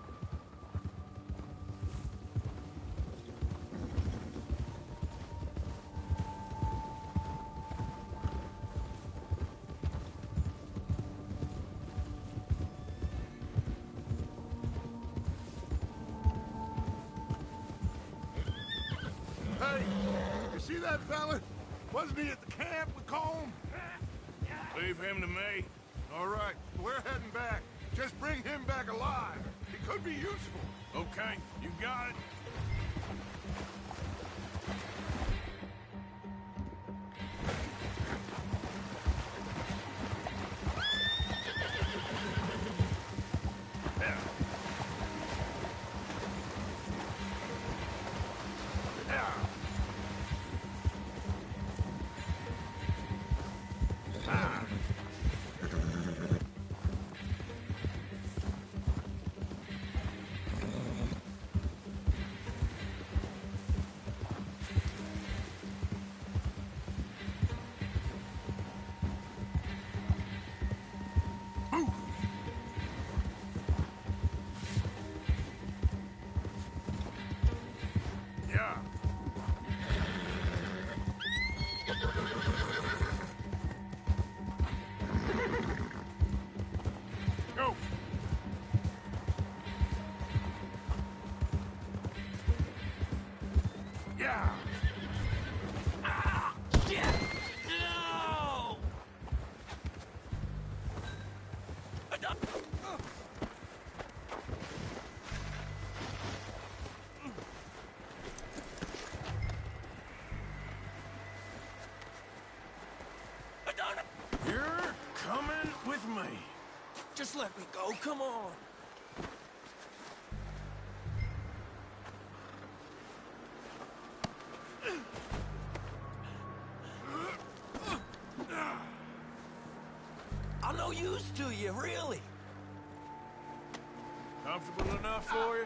Hey, you see that fella? Wasn't he at the camp with Combe? Leave him to me. All right, we're heading back. Just bring him back alive. He could be useful. Okay, you got it. You're coming with me. Just let me go, come on. I'm no use to you, really. Comfortable enough for you?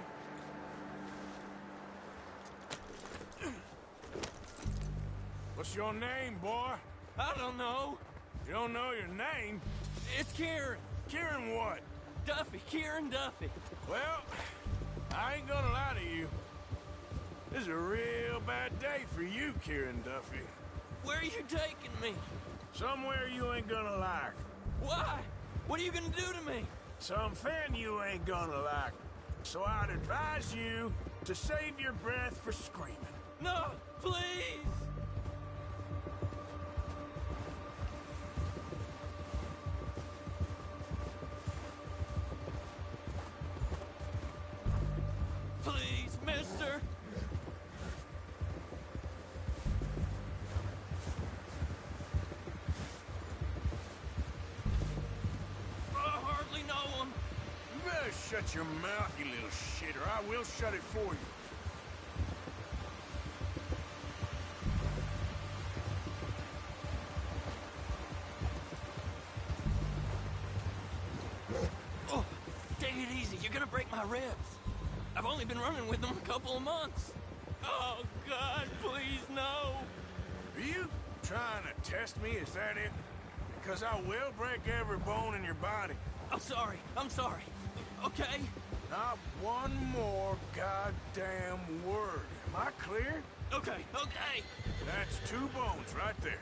What's your name, boy? I don't know. You don't know your name? It's Kieran. Kieran what? Duffy, Kieran Duffy. Well, I ain't gonna lie to you. This is a real bad day for you, Kieran Duffy. Where are you taking me? Somewhere you ain't gonna like. Why? What are you gonna do to me? Something you ain't gonna like. So I'd advise you to save your breath for screaming. No, please! Please, mister! I hardly know him. You better shut your mouth, you little shit, or I will shut it for you. my reps. I've only been running with them a couple of months. Oh, God, please, no. Are you trying to test me? Is that it? Because I will break every bone in your body. I'm sorry. Okay? Not one more goddamn word. Am I clear? Okay. That's 2 bones right there.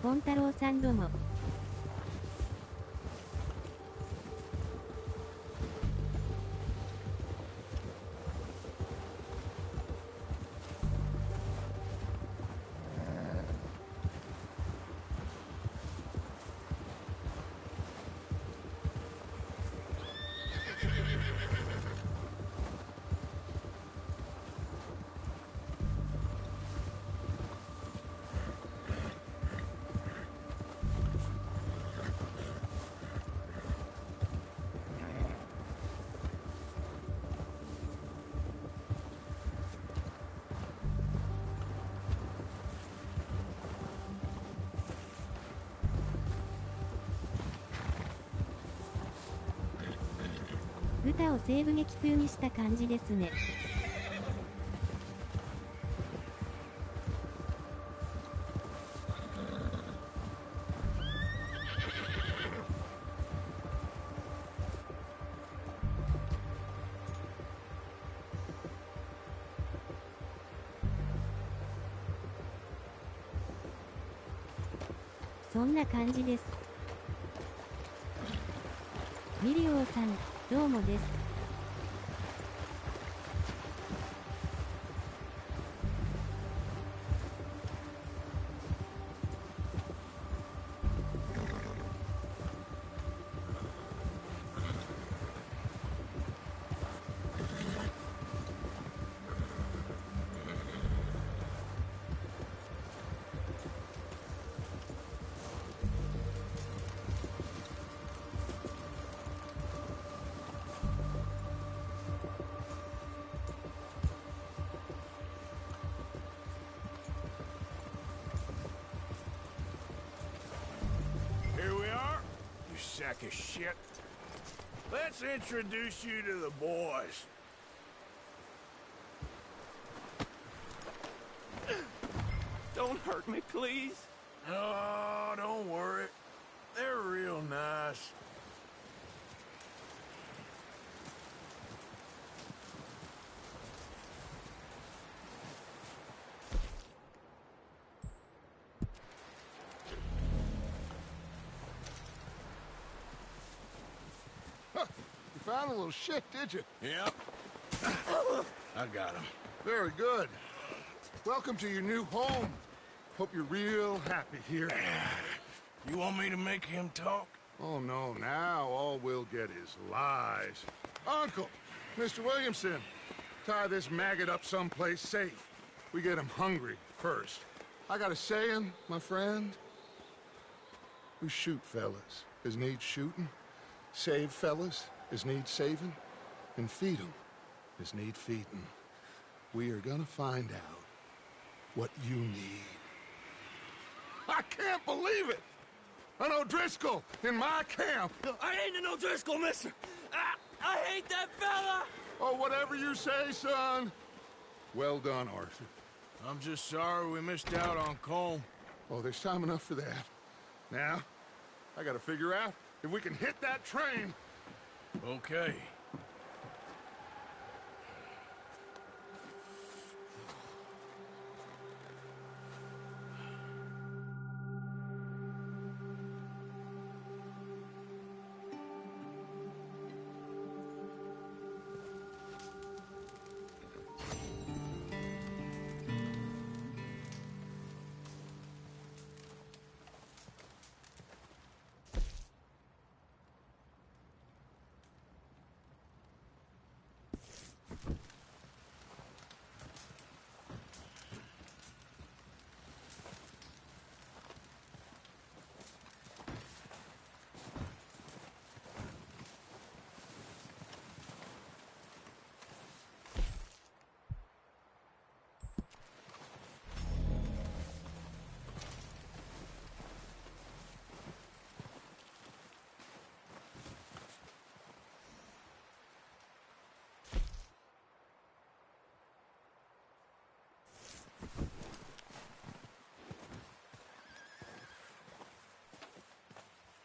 ポン太郎さんどうも。歌を西部劇風にした感じですね。そんな感じです。ミリオーさん、どうもです。Sack of shit. Let's introduce you to the boys. Don't hurt me, please. Oh, don't worry. They're real nice. Found a little shit, did you? Yep. I got him. Very good. Welcome to your new home. Hope you're real happy here. You want me to make him talk? Oh, no. Now all we'll get is lies. Uncle, Mr. Williamson, tie this maggot up someplace safe. We get him hungry first. I got a saying, my friend. We shoot fellas as need shooting, save fellas as need saving, and feed 'em as need feeding. We are gonna find out what you need. I can't believe it! An O'Driscoll in my camp! I ain't an O'Driscoll, mister! I hate that fella! Oh, whatever you say, son. Well done, Arthur. I'm just sorry we missed out on Colm. Oh, there's time enough for that. Now, I gotta figure out if we can hit that train. Okay.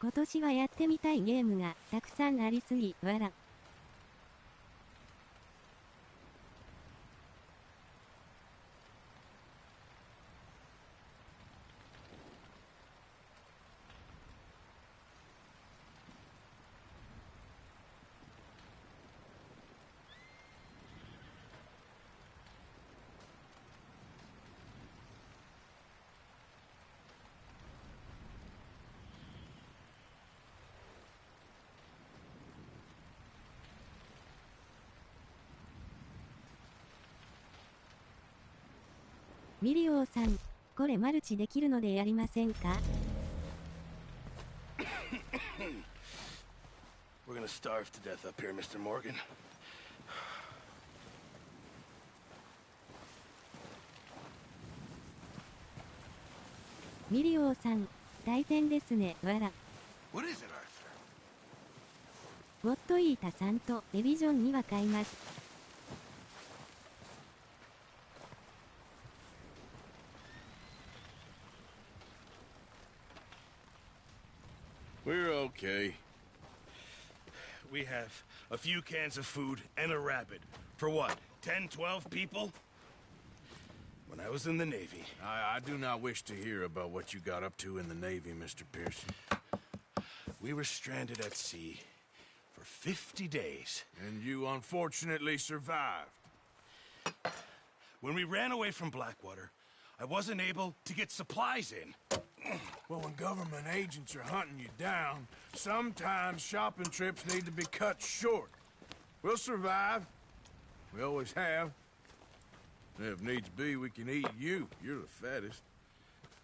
今年はやってみたいゲームがたくさんありすぎ、わら。ミリオーさん、これマルチできるのでやりませんか？ We're gonna starve to death up here, Mr. Morgan. ミリオーさん、大変ですね、わら。What is it, Arthur? ウォットイータさんとレビジョンには買います。We're okay. We have a few cans of food and a rabbit. For what, 10, 12 people? When I was in the Navy... I do not wish to hear about what you got up to in the Navy, Mr. Pearson. We were stranded at sea for 50 days. And you unfortunately survived. When we ran away from Blackwater, I wasn't able to get supplies in. Well, when government agents are hunting you down, sometimes shopping trips need to be cut short. We'll survive. We always have. If needs be, we can eat you. You're the fattest.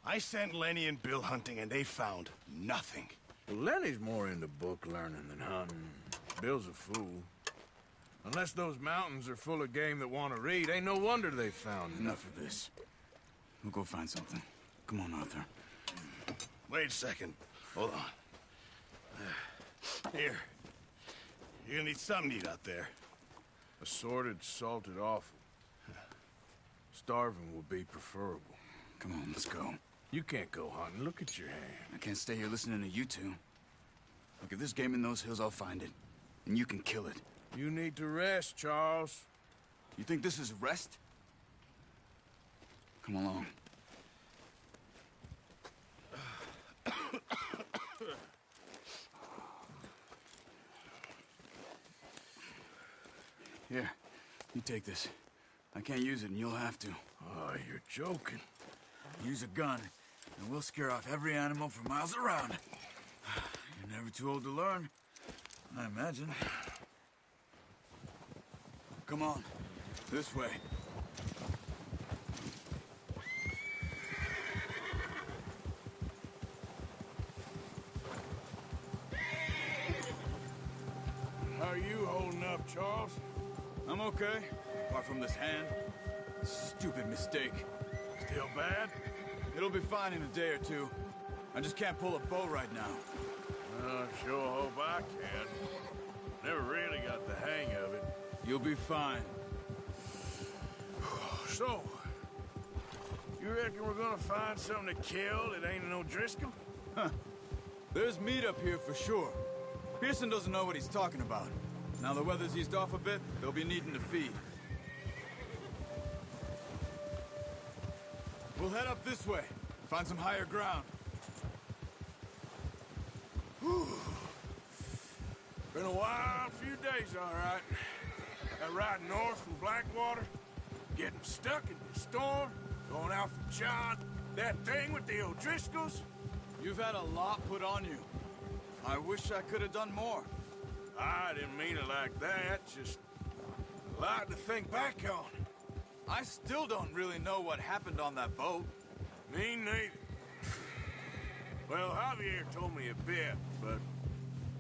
I sent Lenny and Bill hunting, and they found nothing. Well, Lenny's more into book learning than hunting. Bill's a fool. Unless those mountains are full of game that want to read, ain't no wonder they found Enough of this. We'll go find something. Come on, Arthur. Wait a second. Hold on. Here. You're gonna need something to eat out there. Assorted, salted offal. Starving will be preferable. Come on, let's go. You can't go hunting. Look at your hand. I can't stay here listening to you two. Look, if there's game in those hills, I'll find it. And you can kill it. You need to rest, Charles. You think this is rest? Come along. Here, you take this. I can't use it, and you'll have to. Oh, you're joking. Use a gun, and we'll scare off every animal for miles around. You're never too old to learn, I imagine. Come on, this way. How are you holding up, Charles? I'm okay, apart from this hand. Stupid mistake. Still bad? It'll be fine in a day or two. I just can't pull a bow right now. I sure hope I can. Never really got the hang of it. You'll be fine. So, You reckon we're gonna find something to kill that ain't an O'Driscoll? Huh. There's meat up here for sure. Pearson doesn't know what he's talking about. Now the weather's eased off a bit, they'll be needing to feed. We'll head up this way, find some higher ground. Whew. Been a wild few days, all right. That ride north from Blackwater, getting stuck in the storm, going out from John, that thing with the O'Driscolls. You've had a lot put on you. I wish I could have done more. I didn't mean it like that, just a lot to think back on. I still don't really know what happened on that boat. Me neither. Well, Javier told me a bit, but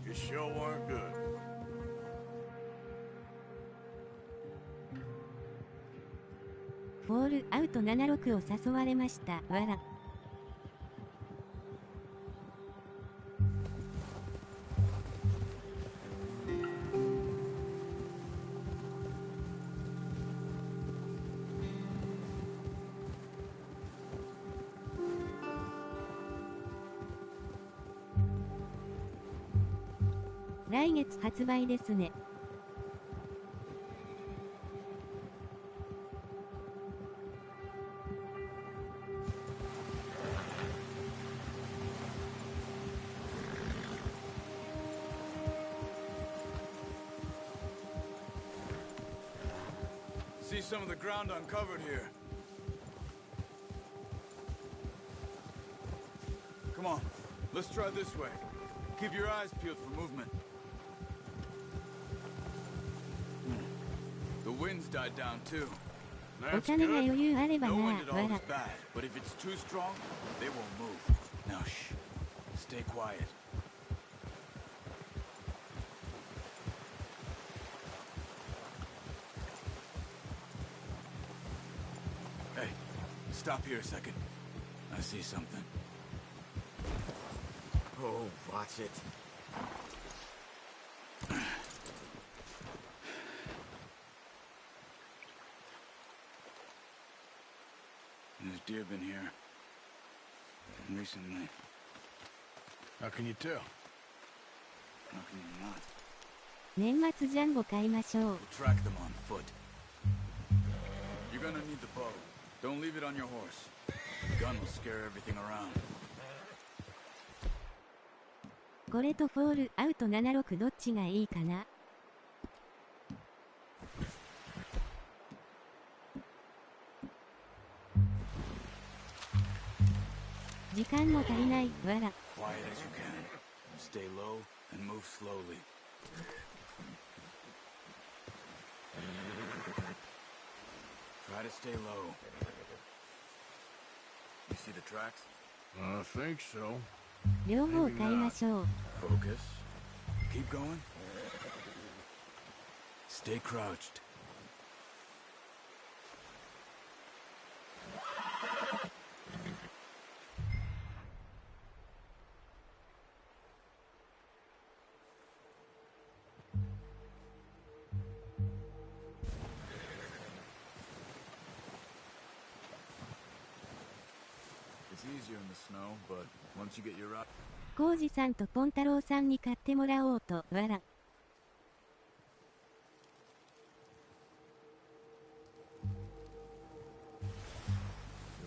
it sure weren't good. フォールアウト76を誘われました。わら。来月発売ですね。See some of the ground uncovered here. Come on, let's try this way. Keep your eyes peeled for movement. The wind's died down too. お金が余裕あればな、 No wind at わ all ら。 is bad, but if it's too strong, they won't move. Now shh. Stay quiet. Hey, stop here a second. I see something. Oh, watch it. There's deer been here recently. How can you tell? How can you not? 年末ジャンボ買いましょう。 We'll track them on foot. You're gonna need the bow. Don't leave it on your horse. The gun will scare everything around. これとフォールアウト76どっちがいいかな。時間も足りない、わら。 Quiet as you can. Stay low and move slowly. Try to stay low. You see the tracks? I think so. 両方買いましょう。 Focus. Keep going. Stay crouched. It's easier in the snow, but once you get your ride. コウジさんとポンタロウさんに買ってもらおうと、わら。 You'll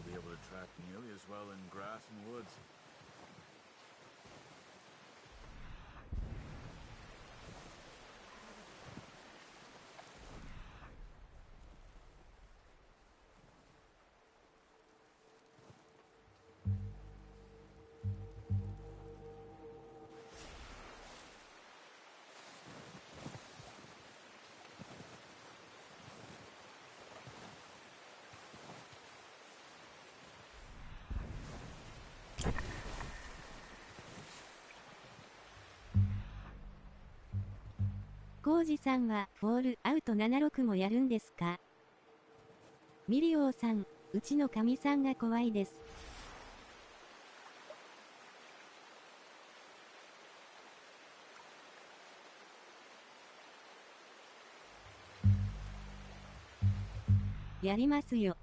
be able to track nearly as well in grass and woods. .コウジさんはフォールアウト76もやるんですか？ミリオーさん、うちの神さんが怖いです。やりますよ。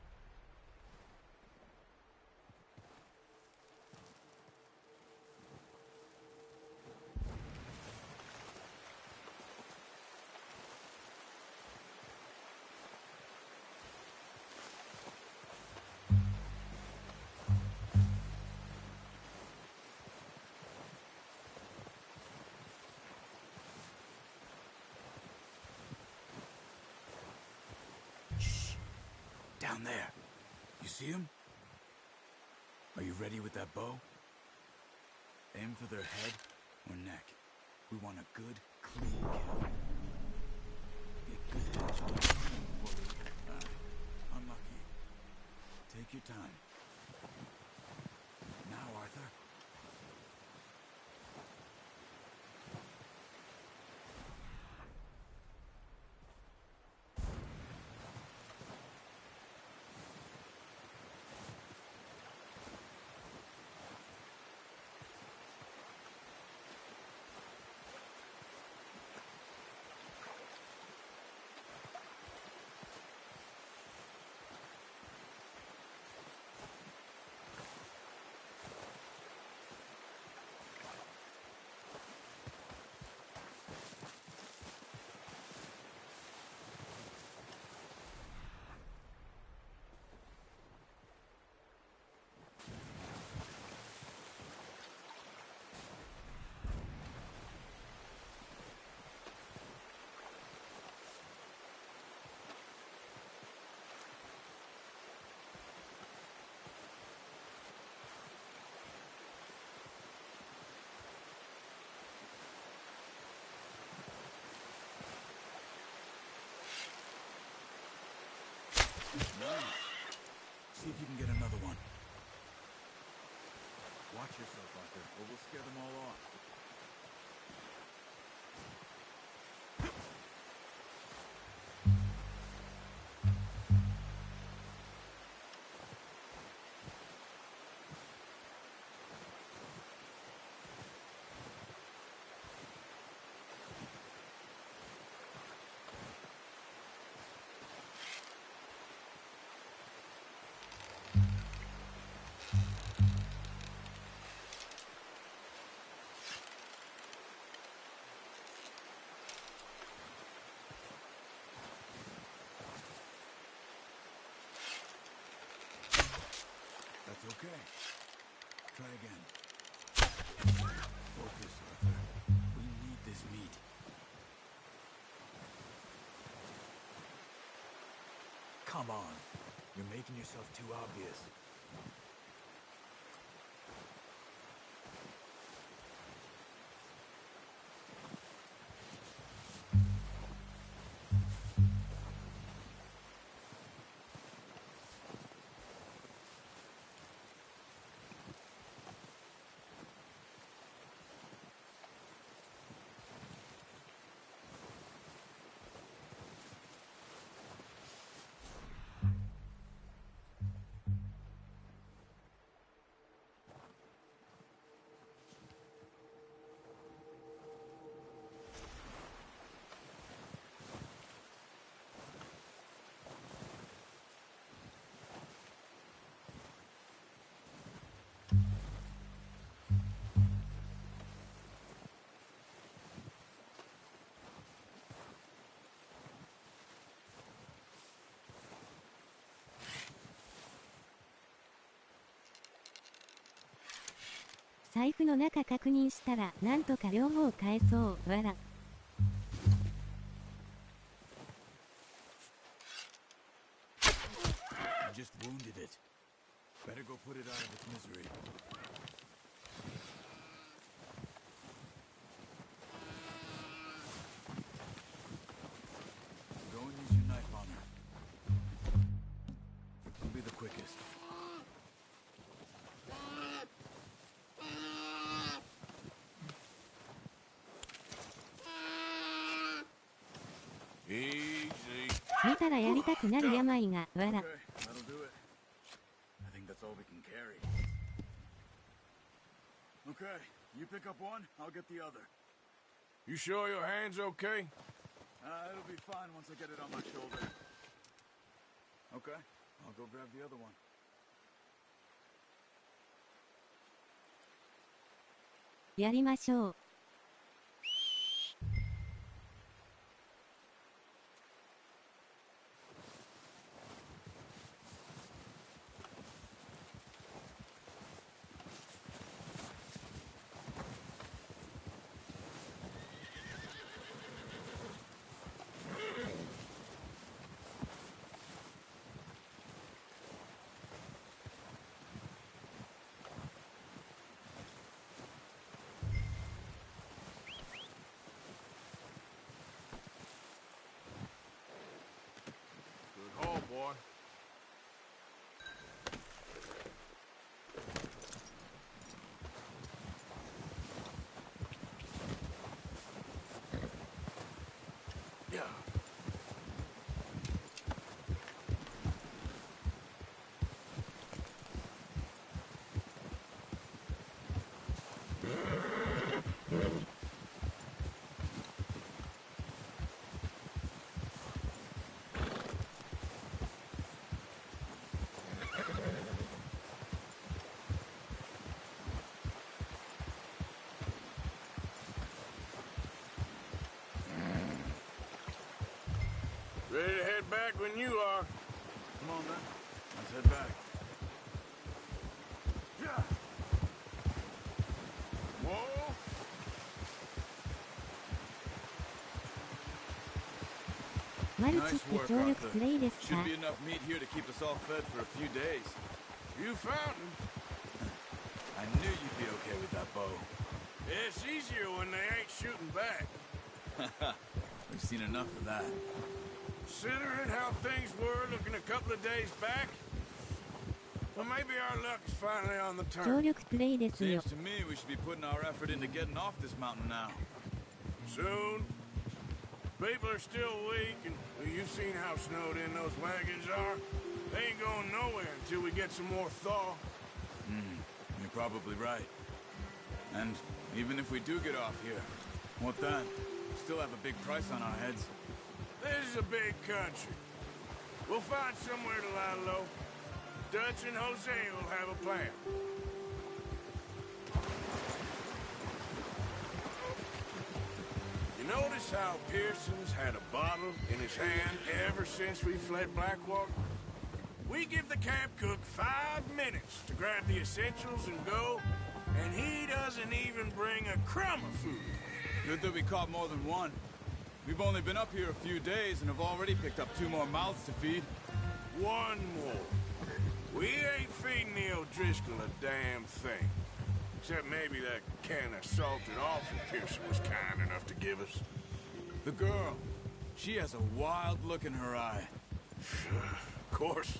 Down there. You see him? Are you ready with that bow? Aim for their head or neck. We want a good, clean kill. Get good headshots. Unlucky. Take your time. Now, Arthur. See if you can get another one. Watch yourself, Arthur, or we'll scare them all off. That's okay. Try again. Focus, Arthur. We need this meat. Come on. You're making yourself too obvious.「財布の中確認したらなんとか両方買えそうわら」You just wounded it. Better go put it out of its misery. Go and use your knife on her. It'll be the quickest. Easy. 見たらやりたくなる病がわら。 Okay, that'll do it. I think that's all we can carry. Okay, you pick up one, I'll get the other. You sure your hand's okay? It'll be fine once I get it on my shoulder. Okay, I'll go grab the other one. やりましょう。boy. Yeah. Ready to head back when you are. Come on, then. Let's head back. Yeah. Whoa. Nice work, Arthur. Should be enough meat here to keep us all fed for a few days. You found him. I knew you'd be okay with that bow. It's easier when they ain't shooting back. We've seen enough of that. Considering how things were looking a couple of days back, well, maybe our luck is finally on the turn. Seems to me we should be putting our effort into getting off this mountain now. Soon. People are still weak, and you've seen how snowed in those wagons are. They ain't going nowhere until we get some more thaw. You're probably right. And even if we do get off here, what then? Still have a big price on our heads. This is a big country. We'll find somewhere to lie low. Dutch and Jose will have a plan. You notice how Pearson's had a bottle in his hand ever since we fled Blackwater? We give the camp cook 5 minutes to grab the essentials and go, and he doesn't even bring a crumb of food. Good that we caught more than one. We've only been up here a few days and have already picked up 2 more mouths to feed. 1 more. We ain't feeding the O'Driscoll a damn thing. Except maybe that can of salted offal Pearson was kind enough to give us. The girl. She has a wild look in her eye. Of course.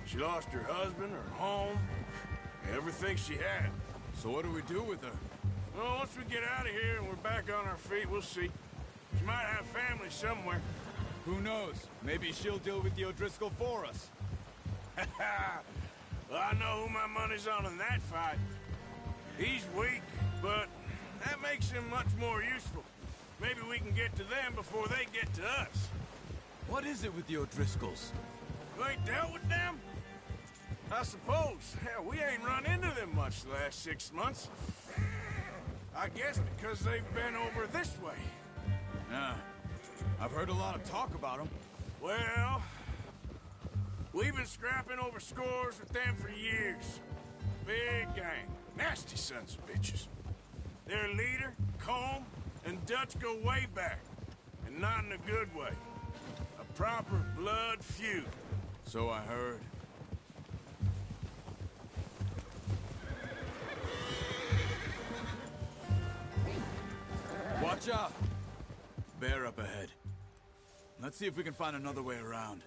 She lost her husband, her home, everything she had. So what do we do with her? Well, once we get out of here and we're back on our feet, we'll see. She might have family somewhere. Who knows? Maybe she'll deal with the O'Driscoll for us. Well, I know who my money's on in that fight. He's weak, but that makes him much more useful. Maybe we can get to them before they get to us. What is it with the O'Driscolls? You ain't dealt with them? I suppose. Hell, we ain't run into them much the last 6 months. I guess because they've been over this way. Yeah. I've heard a lot of talk about them. Well, we've been scrapping over scores with them for years. Big gang. Nasty sons of bitches. Their leader, Combe, and Dutch go way back. And not in a good way. A proper blood feud. So I heard. Watch out! Bear up ahead. Let's see if we can find another way around.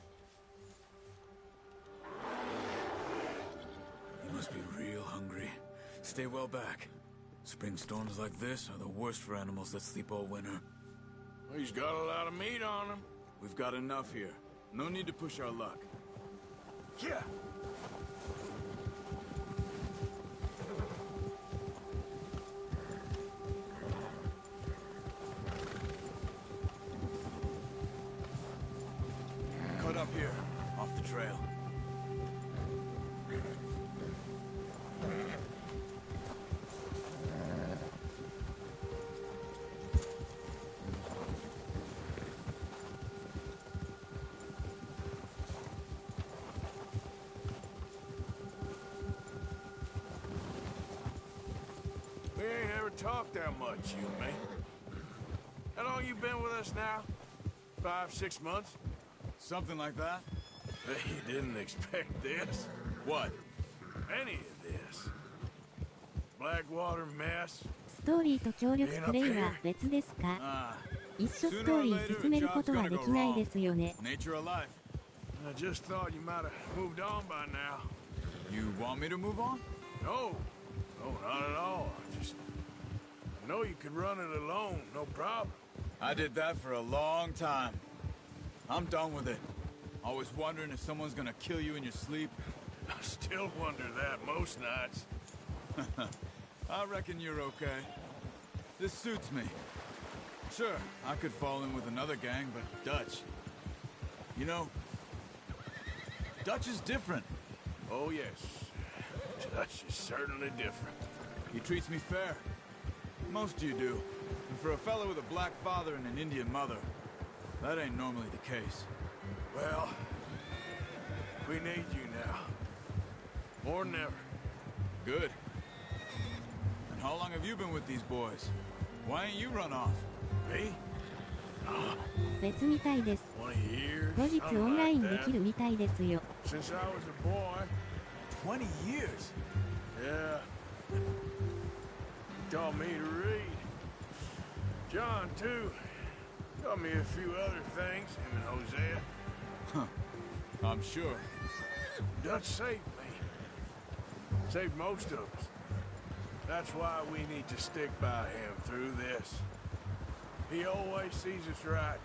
You must be real hungry. Stay well back. Spring storms like this are the worst for animals that sleep all winter. He's got a lot of meat on him. We've got enough here. No need to push our luck. Yeah. Cut up here, off the trail. We ain't ever talked that much, you and me. How long you been with us now? 5, 6 months? Something like that. You didn't expect this. What? Any of this. Blackwater mess. ストーリーと協力プレイは別ですか？一緒ストーリー進めることはできないですよね。Nature of life. I just thought you might have moved on by now. You want me to move on? No. No, not at all. I know you could run it alone, no problem. I did that for a long time. I'm done with it. Always wondering if someone's gonna kill you in your sleep. I still wonder that most nights. I reckon you're okay. This suits me. Sure, I could fall in with another gang, but Dutch... You know, Dutch is different. Oh, yes. Dutch is certainly different. He treats me fair. Most of you do. And for a fellow with a black father and an Indian mother, that ain't normally the case. Well, we need you now. More than ever. Good. And how long have you been with these boys? Why ain't you run off? Me? 別みたいです。 20 years? 後日オンラインできるみたいですよ。 Since I was a boy. 20 years? Yeah. Taught me to read. John, too. Taught me a few other things, him and Hosea. Huh. I'm sure. Dutch saved me. Saved most of us. That's why we need to stick by him through this. He always sees us right.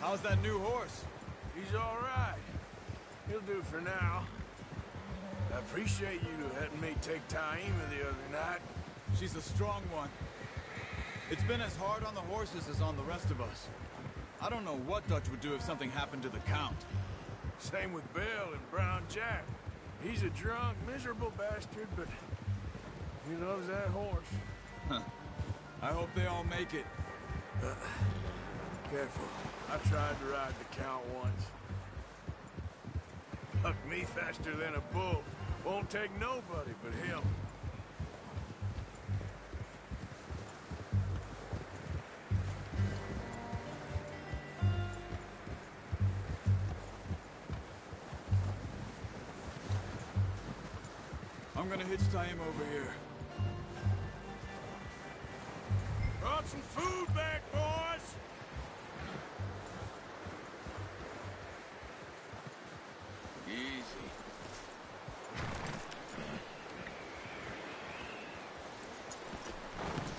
How's that new horse? He's all right. He'll do for now. I appreciate you letting me take Taima the other night. She's a strong one. It's been as hard on the horses as on the rest of us. I don't know what Dutch would do if something happened to the Count. Same with Bill and Brown Jack. He's a drunk, miserable bastard, but he loves that horse. Huh. I hope they all make it. Careful. I tried to ride the Count once. Bucked me faster than a bull. Won't take nobody but him. I'm gonna hitch Taima over here. Brought some food back, boys! Easy.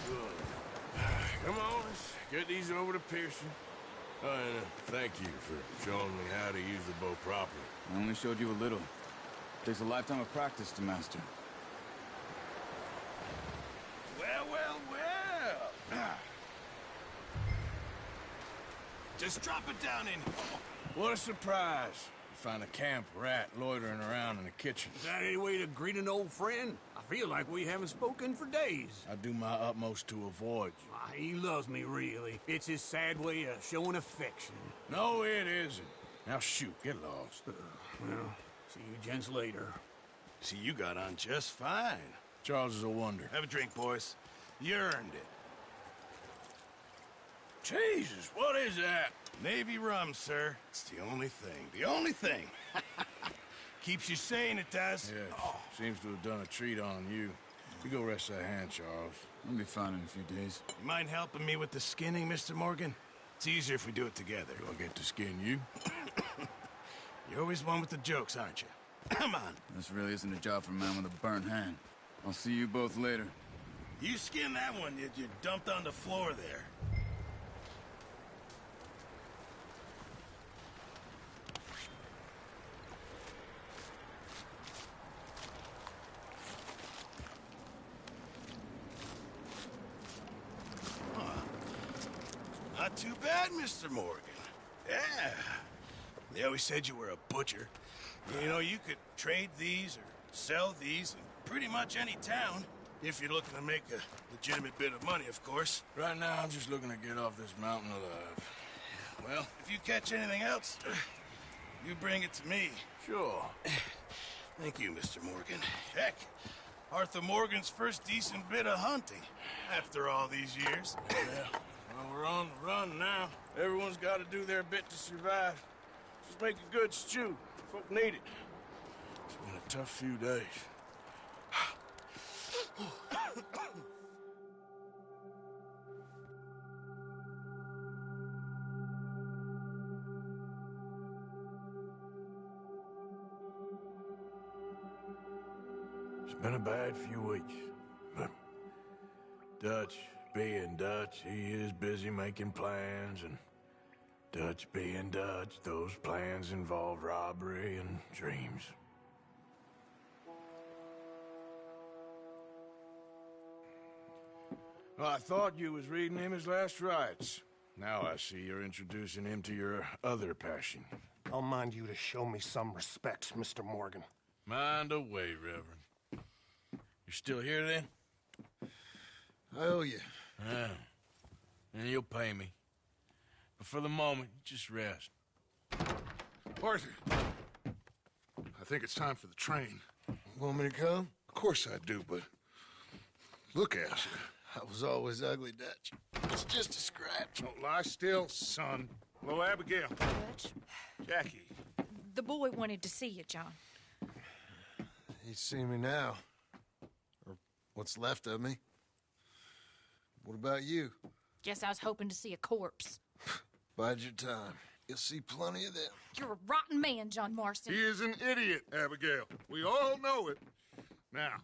Good. Come on, let's get these over to Pearson. And thank you for showing me how to use the bow properly. I only showed you a little. Takes a lifetime of practice to master. Well, well, well. Just drop it down in. What a surprise. Find a camp rat loitering around in the kitchen. Is that any way to greet an old friend? I feel like we haven't spoken for days. I do my utmost to avoid you. He loves me, really. It's his sad way of showing affection. No, it isn't. Now shoot, get lost. Well, see you gents later. See, you got on just fine. Charles is a wonder. Have a drink, boys. You earned it. Jesus, what is that? Navy rum, sir. It's the only thing. The only thing. Keeps you sane, it does. Yes, seems to have done a treat on you. You go rest that hand, Charles. I'll be fine in a few days. You mind helping me with the skinning, Mr. Morgan? It's easier if we do it together. Do I get to skin you? You're always one with the jokes, aren't you? Come on. This really isn't a job for a man with a burnt hand. I'll see you both later. You skinned that one you dumped on the floor there. Not too bad, Mr. Morgan. Yeah. They always said you were a butcher. You know, you could trade these or sell these in pretty much any town. If you're looking to make a legitimate bit of money, of course. Right now, I'm just looking to get off this mountain alive. Well, if you catch anything else, you bring it to me. Sure. Thank you, Mr. Morgan. Heck, Arthur Morgan's first decent bit of hunting after all these years. Yeah. Well, we're on the run now. Everyone's got to do their bit to survive. Just make a good stew. Folk need it. It's been a tough few days. It's been a bad few weeks, but Dutch being Dutch, he is busy making plans, and Dutch being Dutch, those plans involve robbery and dreams. Well, I thought you was reading him his last rites. Now I see you're introducing him to your other passion. I'll mind you to show me some respect, Mr. Morgan. Mind away, Reverend. You still here, then? I owe you. Yeah. And you'll pay me. But for the moment, just rest. Arthur! I think it's time for the train. Want me to come? Of course I do, but look at you. I was always ugly, Dutch. It's just a scratch. Don't lie still, son. Hello, Abigail. Dutch, Jackie. the boy wanted to see you, John. He's seen me now. Or what's left of me. What about you? Guess I was hoping to see a corpse. Bide your time. You'll see plenty of them. You're a rotten man, John Marston. He is an idiot, Abigail. We all know it. Now,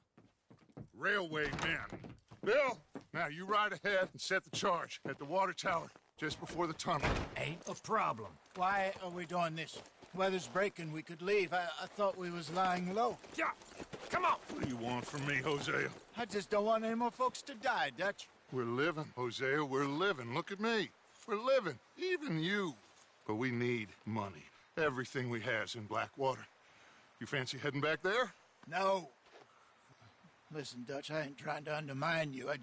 railway men. Bill, now you ride ahead and set the charge at the water tower just before the tunnel. Ain't a problem. Why are we doing this? Weather's breaking. We could leave. I thought we was lying low. Yeah, come on. What do you want from me, Hosea? I just don't want any more folks to die, Dutch. We're living, Hosea. We're living. Look at me. We're living. Even you. But we need money. Everything we has in Blackwater. You fancy heading back there? No. Listen, Dutch, I ain't trying to undermine you. I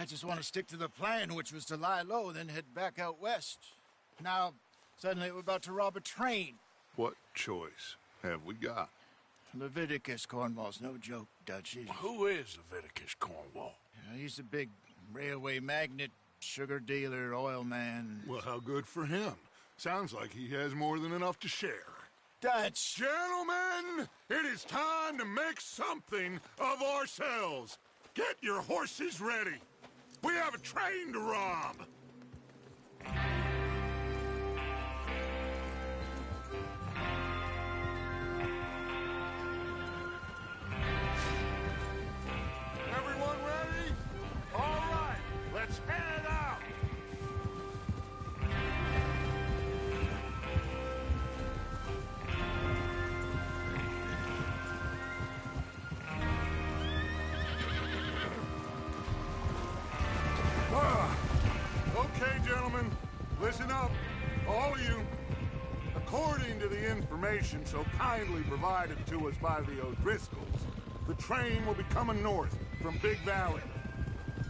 just want to stick to the plan, which was to lie low, then head back out west. Now, suddenly we're about to rob a train. What choice have we got? Leviticus Cornwall's no joke, Dutch. Who is Leviticus Cornwall? He's a big railway magnate, sugar dealer, oil man. Well, how good for him. Sounds like he has more than enough to share. Dutch! Gentlemen, it is time to make something of ourselves. Get your horses ready. We have a train to rob. Everyone ready? All right, let's head out. Okay, gentlemen, listen up, all of you. According to the information so kindly provided to us by the O'Driscolls, the train will be coming north from Big Valley.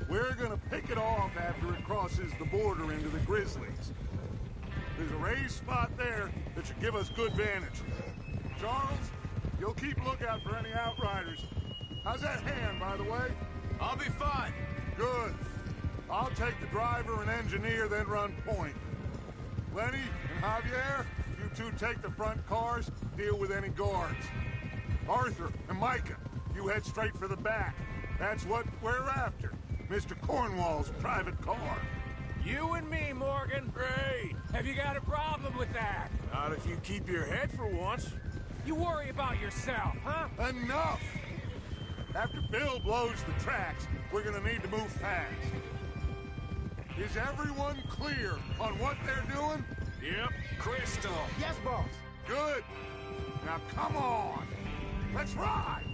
We're gonna pick it off after it crosses the border into the Grizzlies. There's a raised spot there that should give us good vantage. Charles, you'll keep lookout for any outriders. How's that hand, by the way? I'll be fine. Good. I'll take the driver and engineer, then run point. Lenny and Javier, you two take the front cars, deal with any guards. Arthur and Micah, you head straight for the back. That's what we're after. Mr. Cornwall's private car. You and me, Morgan. Great. Have you got a problem with that? Not if you keep your head for once. You worry about yourself, huh? Enough! After Bill blows the tracks, we're gonna need to move fast. Is everyone clear on what they're doing? Yep. Crystal. Yes, boss. Good. Now come on. Let's ride.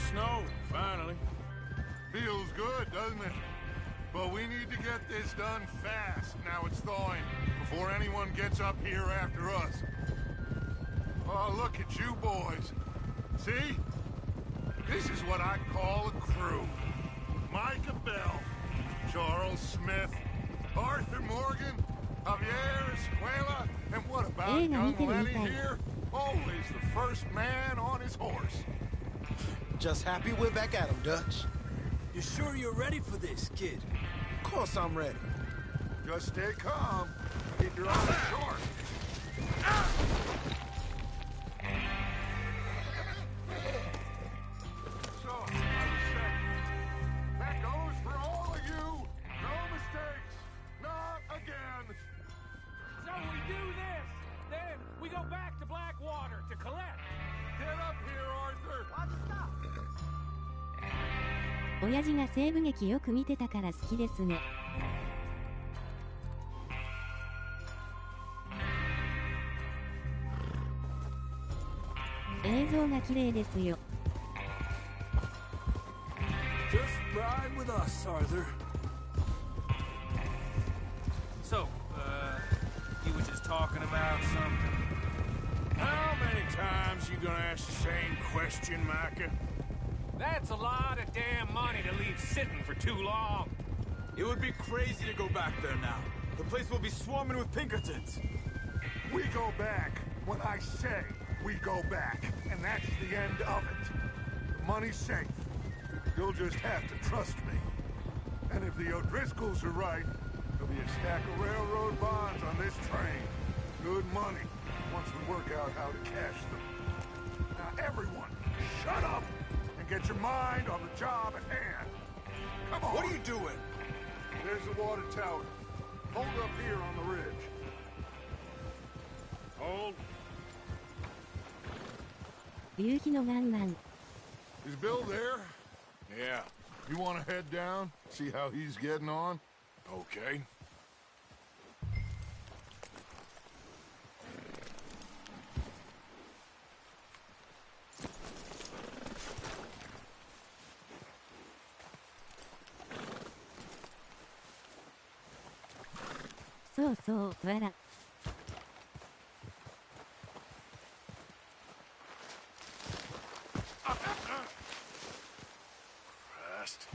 Snow, finally. Feels good, doesn't it? But we need to get this done fast, now it's thawing, before anyone gets up here after us. Oh, look at you boys. See? This is what I call a crew. Micah Bell, 映画見てるみたい。 here, always the first man on his horse. Just happy we're back at him, Dutch. You sure you're ready for this, kid? Of course I'm ready. Just stay calm. Keep your eyes short. So, I was saying, that goes for all of you. No mistakes. Not again. So we do this. Then we go back to Blackwater to collect. Get up here, Arthur. Why'd you stop? 親父が西部劇よく見てたから好きですね。映像が綺麗ですよ。Just ride with us, Arthur. So, you were just talking about something. How many times you gonna ask the same question, Micah? That's a lot of damn money to leave sitting for too long. It would be crazy to go back there now. The place will be swarming with Pinkertons. We go back when I say we go back, and that's the end of it. The money's safe. You'll just have to trust me. And if the O'Driscolls are right, there'll be a stack of railroad bonds on this train. Good money, once we work out how to cash them. Now everyone, shut up and get your mind on the job at hand. Come on. What are you doing? There's the water tower. Hold up here on the ridge. Hold. 夕日のガンガン。 Is Bill there? Yeah. You want to head down, see how he's getting on? Okay.そうそう、わら。 Christ.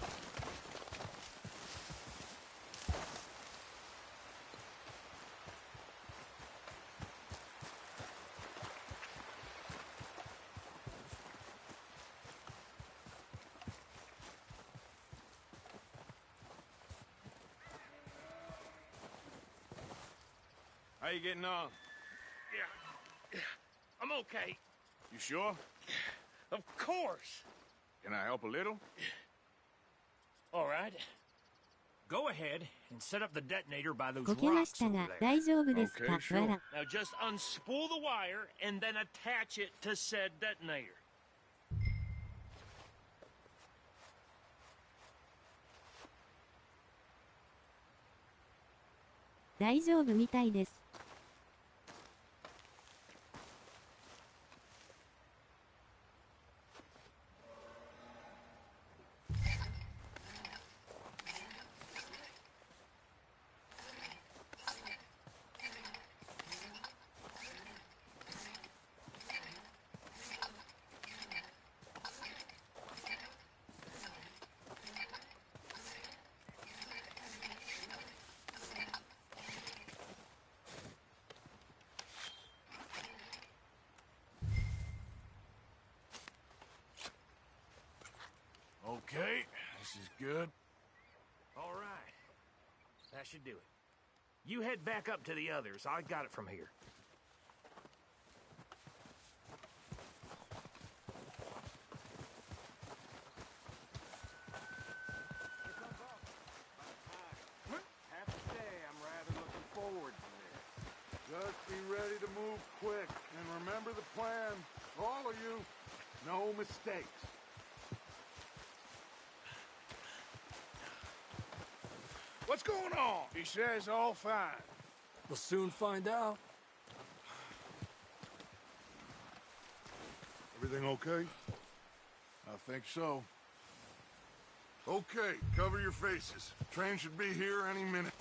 How you getting on? Yeah. I'm okay. You sure? Of course. Can I help a little? All right. Go ahead and set up the detonator by those こけま rocks した over が there. 大丈夫ですか、 Okay, わ sure. ら。 Now just unspool the wire and then attach it to said detonator. 大丈夫みたいです。Okay, this is good. All right. That should do it. You head back up to the others. I got it from here. Have to say, I'm rather looking forward to this. Just be ready to move quick, and remember the plan. All of you, no mistakes. What's going on? He says all fine. We'll soon find out. Everything okay? I think so. Okay, cover your faces. Train should be here any minute.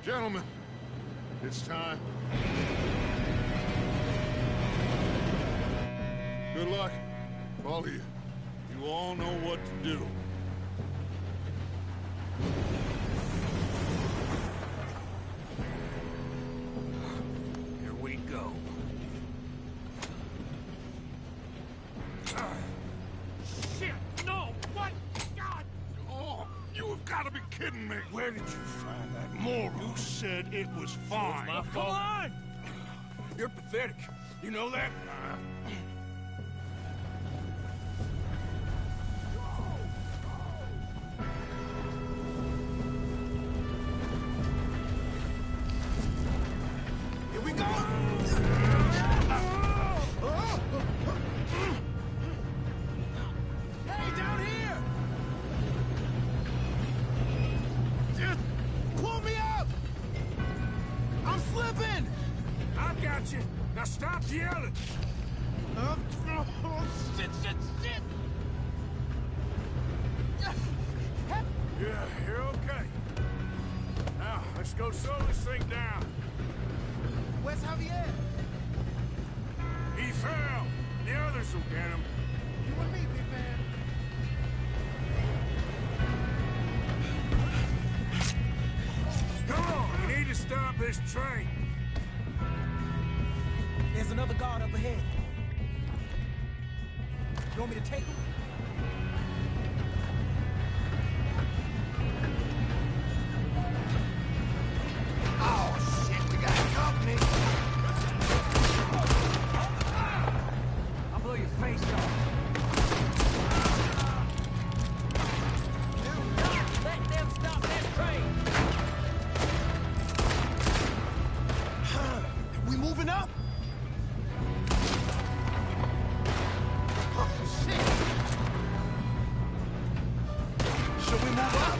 Gentlemen, it's time. Good luck, all of you. You all know what to do. Here we go. Shit! No! What? God! Oh, you have got to be kidding me! Where did you find that moron? You said it was fine. My fault. Come on! You're pathetic. You know that? Here we go! Hey, down here! Just pull me up! I'm slipping! I've got you. Now stop yelling. Oh, shit, shit, shit! Yeah, you're okay. Now, let's go slow this thing down. Where's Javier? He fell. The others will get him. You and me, big man. Come on, we need to stop this train. There's another guard up ahead. You want me to take him? Oh, shit, we got company. I'll blow your face off. Let them stop that train! We moving up? Oh, shit. Should we move up?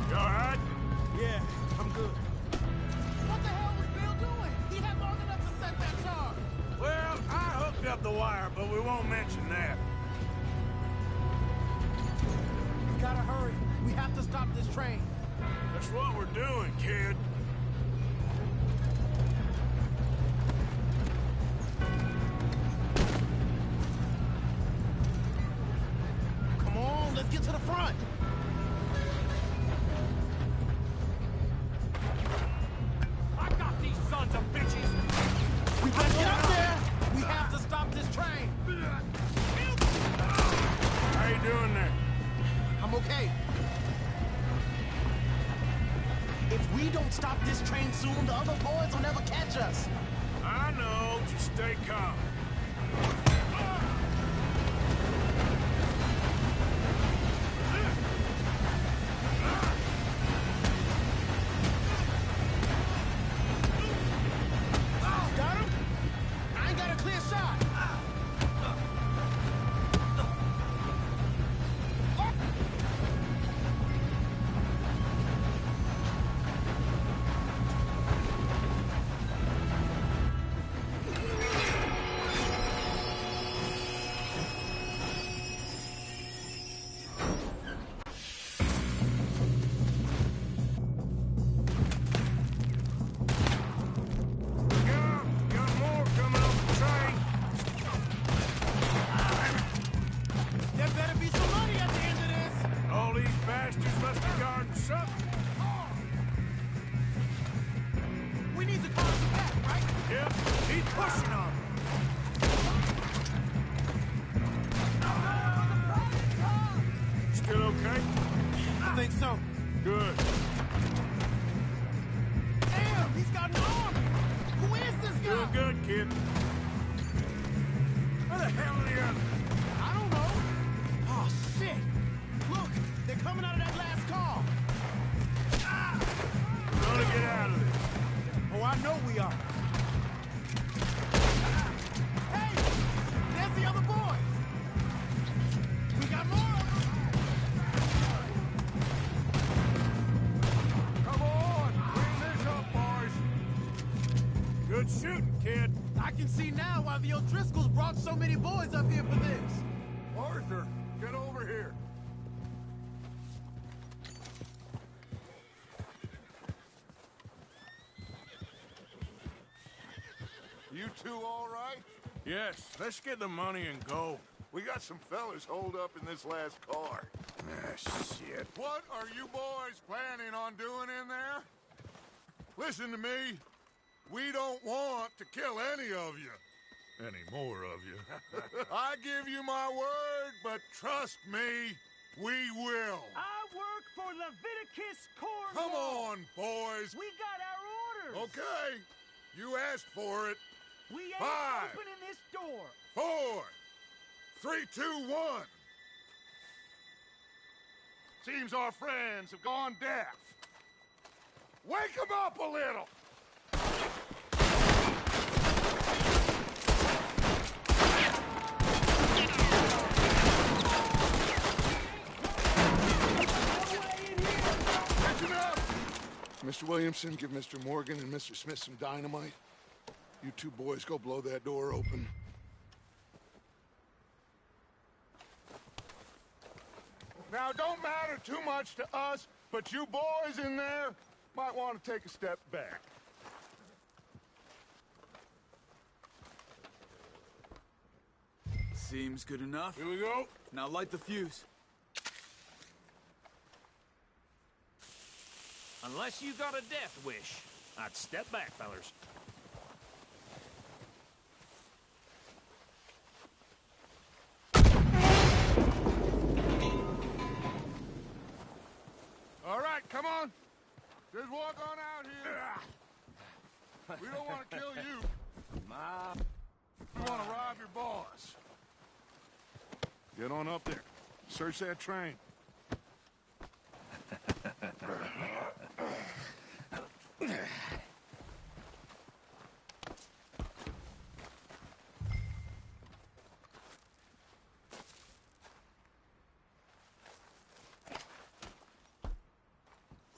You all right? Yeah, I'm good. What the hell was Bill doing? He had long enough to set that charge. Well, I hooked up the wire, but we won't mention that. We gotta hurry. We have to stop this train. That's what we're doing, kid. Come on, let's get to the front. I got these sons of bitches! We better get up there. We have to stop this train. How you doing there? I'm okay. If we don't stop this train soon, the other boys will never catch us. I know. Just stay calm. Got him? I ain't got a clear shot. Got more coming off the train. There better be some money at the end of this. All these bastards must have guarded something. We need the car in the back, right? Yep, he's pushing on them. Still okay? I think so. Good. Damn, he's got an arm. Who is this guy? Doing good, kid. Where the hell are the others? I don't know. Oh, shit. Look, they're coming out of that last car. We're gonna get out of this. Oh, I know we are. Hey, there's the other boys. We got more of them. Come on, clean this up, boys. Good shooting, kid. I can see now why the O'Driscolls brought so many boys up here for this. Arthur, get over here. You two all right? Yes, let's get the money and go. We got some fellas holed up in this last car. Ah, shit. What are you boys planning on doing in there? Listen to me. We don't want to kill any of you. Any more of you. I give you my word, but trust me, we will. I work for Leviticus Corps. Come on, boys. We got our orders. Okay. You asked for it. We ain't 5, opening this door. 4, 3, 2, 1. Seems our friends have gone deaf. Wake them up a little. Listen up. Mr. Williamson, give Mr. Morgan and Mr. Smith some dynamite. You two boys go blow that door open. Now, it don't matter too much to us, but you boys in there might want to take a step back. Seems good enough. Here we go. Now light the fuse. Unless you got a death wish, I'd step back, fellers. All right, come on. Just walk on out here. We don't want to kill you. We want to rob your boss. Get on up there. Search that train.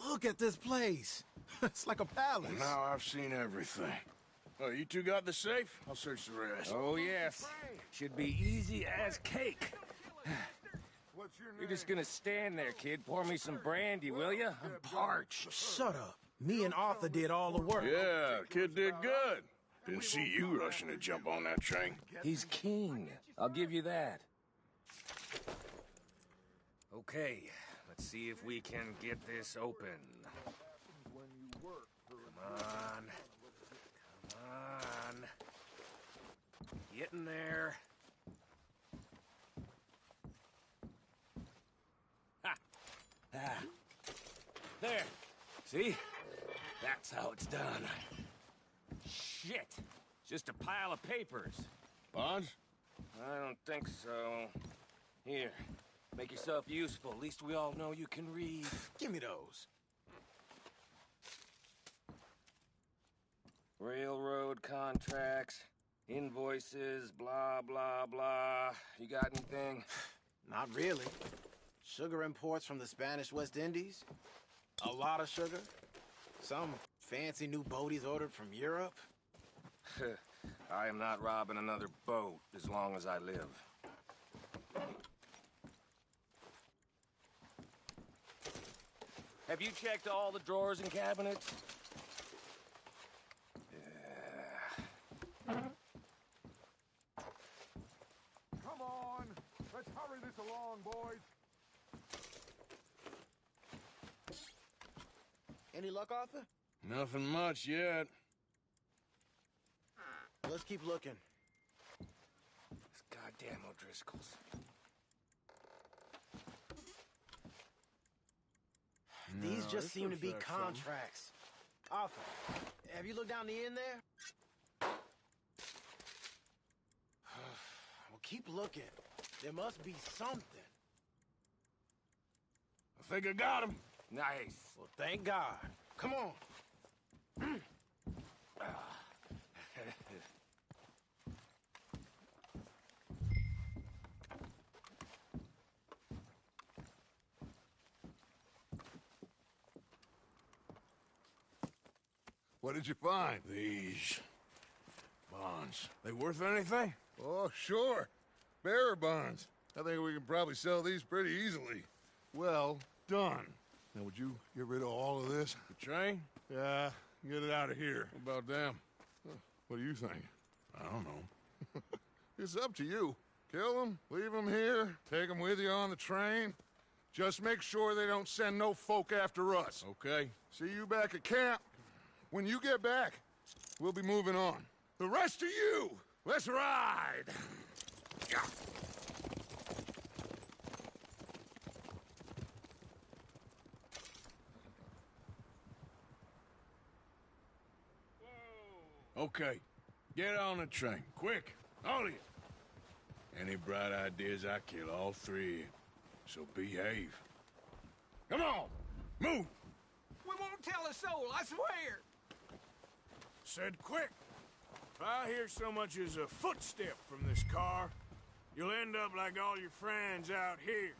Look at this place. It's like a palace. Well, now I've seen everything. Oh, you two got the safe? I'll search the rest. Oh, yes. Should be easy as cake. What's your name? You're just gonna stand there, kid. Pour me some brandy, will you? I'm parched. Shut up. Me and Arthur did all the work. Yeah, kid did good. Didn't see you rushing to jump on that train. He's king. I'll give you that. Okay, let's see if we can get this open. Come on. Come on. Get in there. Ha! Ah. There. See? That's how it's done. Shit! Just a pile of papers. Bonds? I don't think so. Here, make yourself useful. At least we all know you can read. Give me those. Railroad contracts, invoices, blah, blah, blah. You got anything? Not really. Sugar imports from the Spanish West Indies. A lot of sugar. Some fancy new boaties ordered from Europe. I am not robbing another boat as long as I live. Have you checked all the drawers and cabinets? Come on. Let's hurry this along, boys. Any luck, Arthur? Nothing much yet. Let's keep looking. These goddamn O'Driscolls. These just seem to be looks like contracts. Arthur, have you looked down the end there? Well, keep looking. There must be something. I think I got him. Nice. Well, thank God. Come on. What did you find? These bonds. They worth anything? Oh, sure. Bearer bonds. I think we can probably sell these pretty easily. Well done. Now, would you get rid of all of this? The train? Yeah, get it out of here. What about them? What do you think? I don't know. It's up to you. Kill them, leave them here, take them with you on the train. Just make sure they don't send no folk after us. Okay. See you back at camp. When you get back, we'll be moving on. The rest of you, let's ride! Yeah. Okay. Get on the train. Quick. All of you. Any bright ideas, I kill all three of you. So behave. Come on! Move! We won't tell a soul, I swear! Said quick. If I hear so much as a footstep from this car, you'll end up like all your friends out here.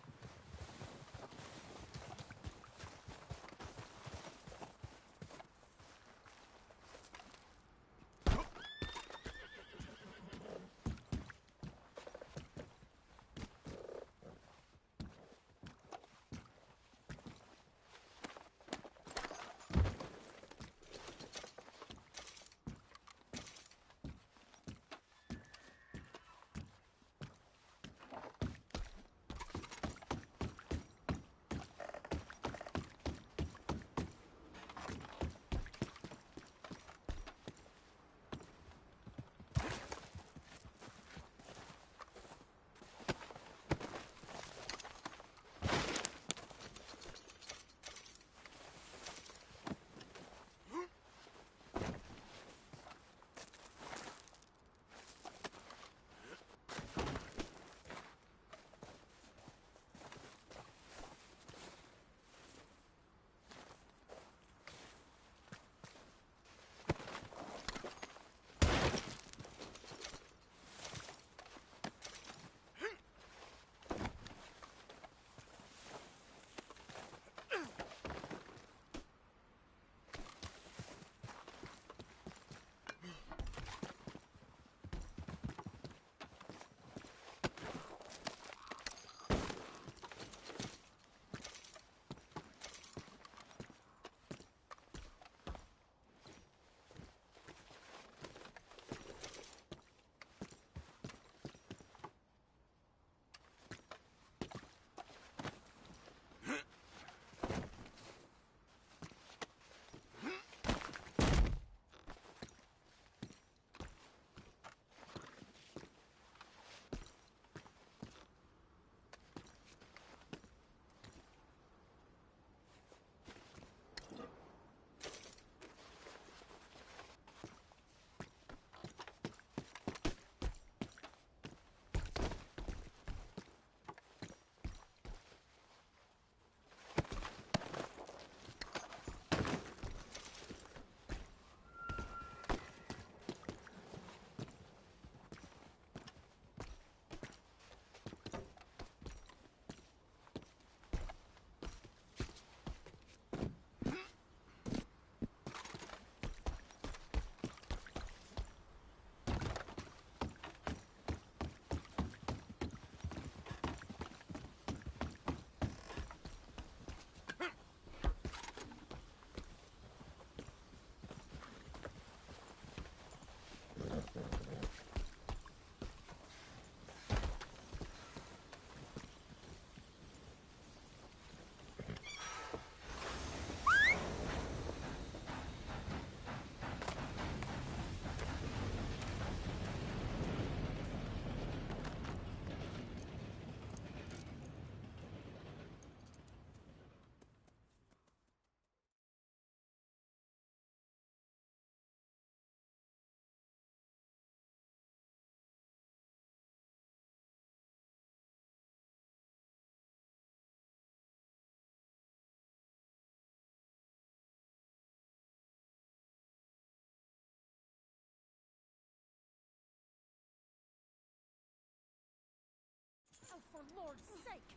Oh, for Lord's sake!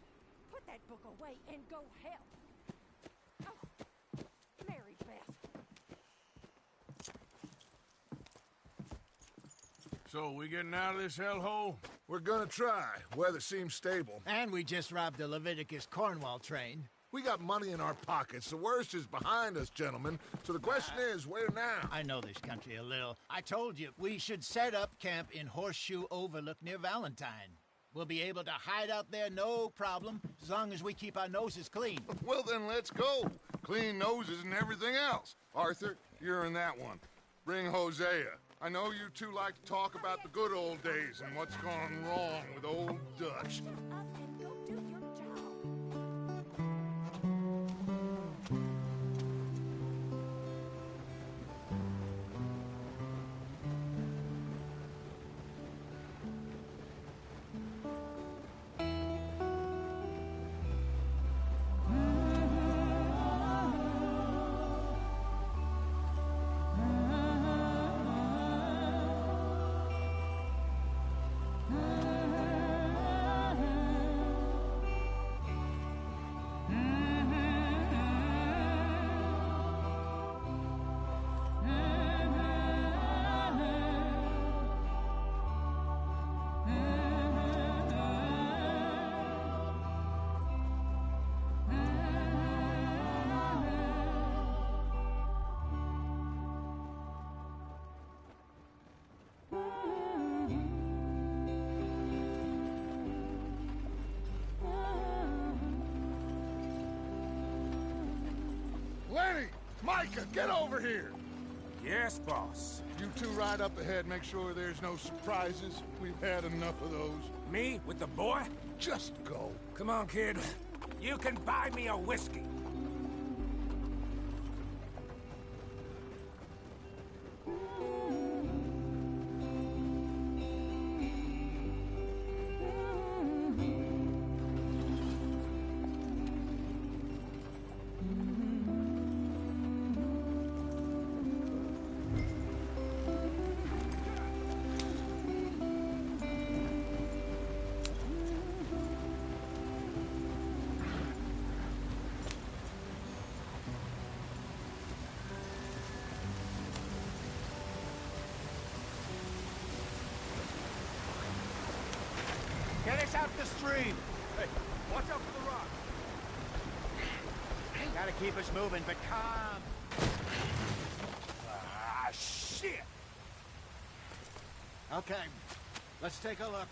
Put that book away and go help! Oh, Mary Beth. So, we getting out of this hellhole? We're gonna try. Weather seems stable. And we just robbed the Leviticus Cornwall train. We got money in our pockets. The worst is behind us, gentlemen. So the question is, where now? I know this country a little. I told you, we should set up camp in Horseshoe Overlook near Valentine. We'll be able to hide out there, no problem, as long as we keep our noses clean. Well, then let's go. Clean noses and everything else. Arthur, you're in that one. Bring Hosea. I know you two like to talk about the good old days and what's gone wrong with old Dutch. Lenny! Micah, get over here! Yes, boss. You two ride up ahead, make sure there's no surprises. We've had enough of those. Me? With the boy? Just go. Come on, kid. You can buy me a whiskey. Get us out the stream. Hey, watch out for the rock. Gotta keep us moving, but calm. Ah, shit! Okay, let's take a look.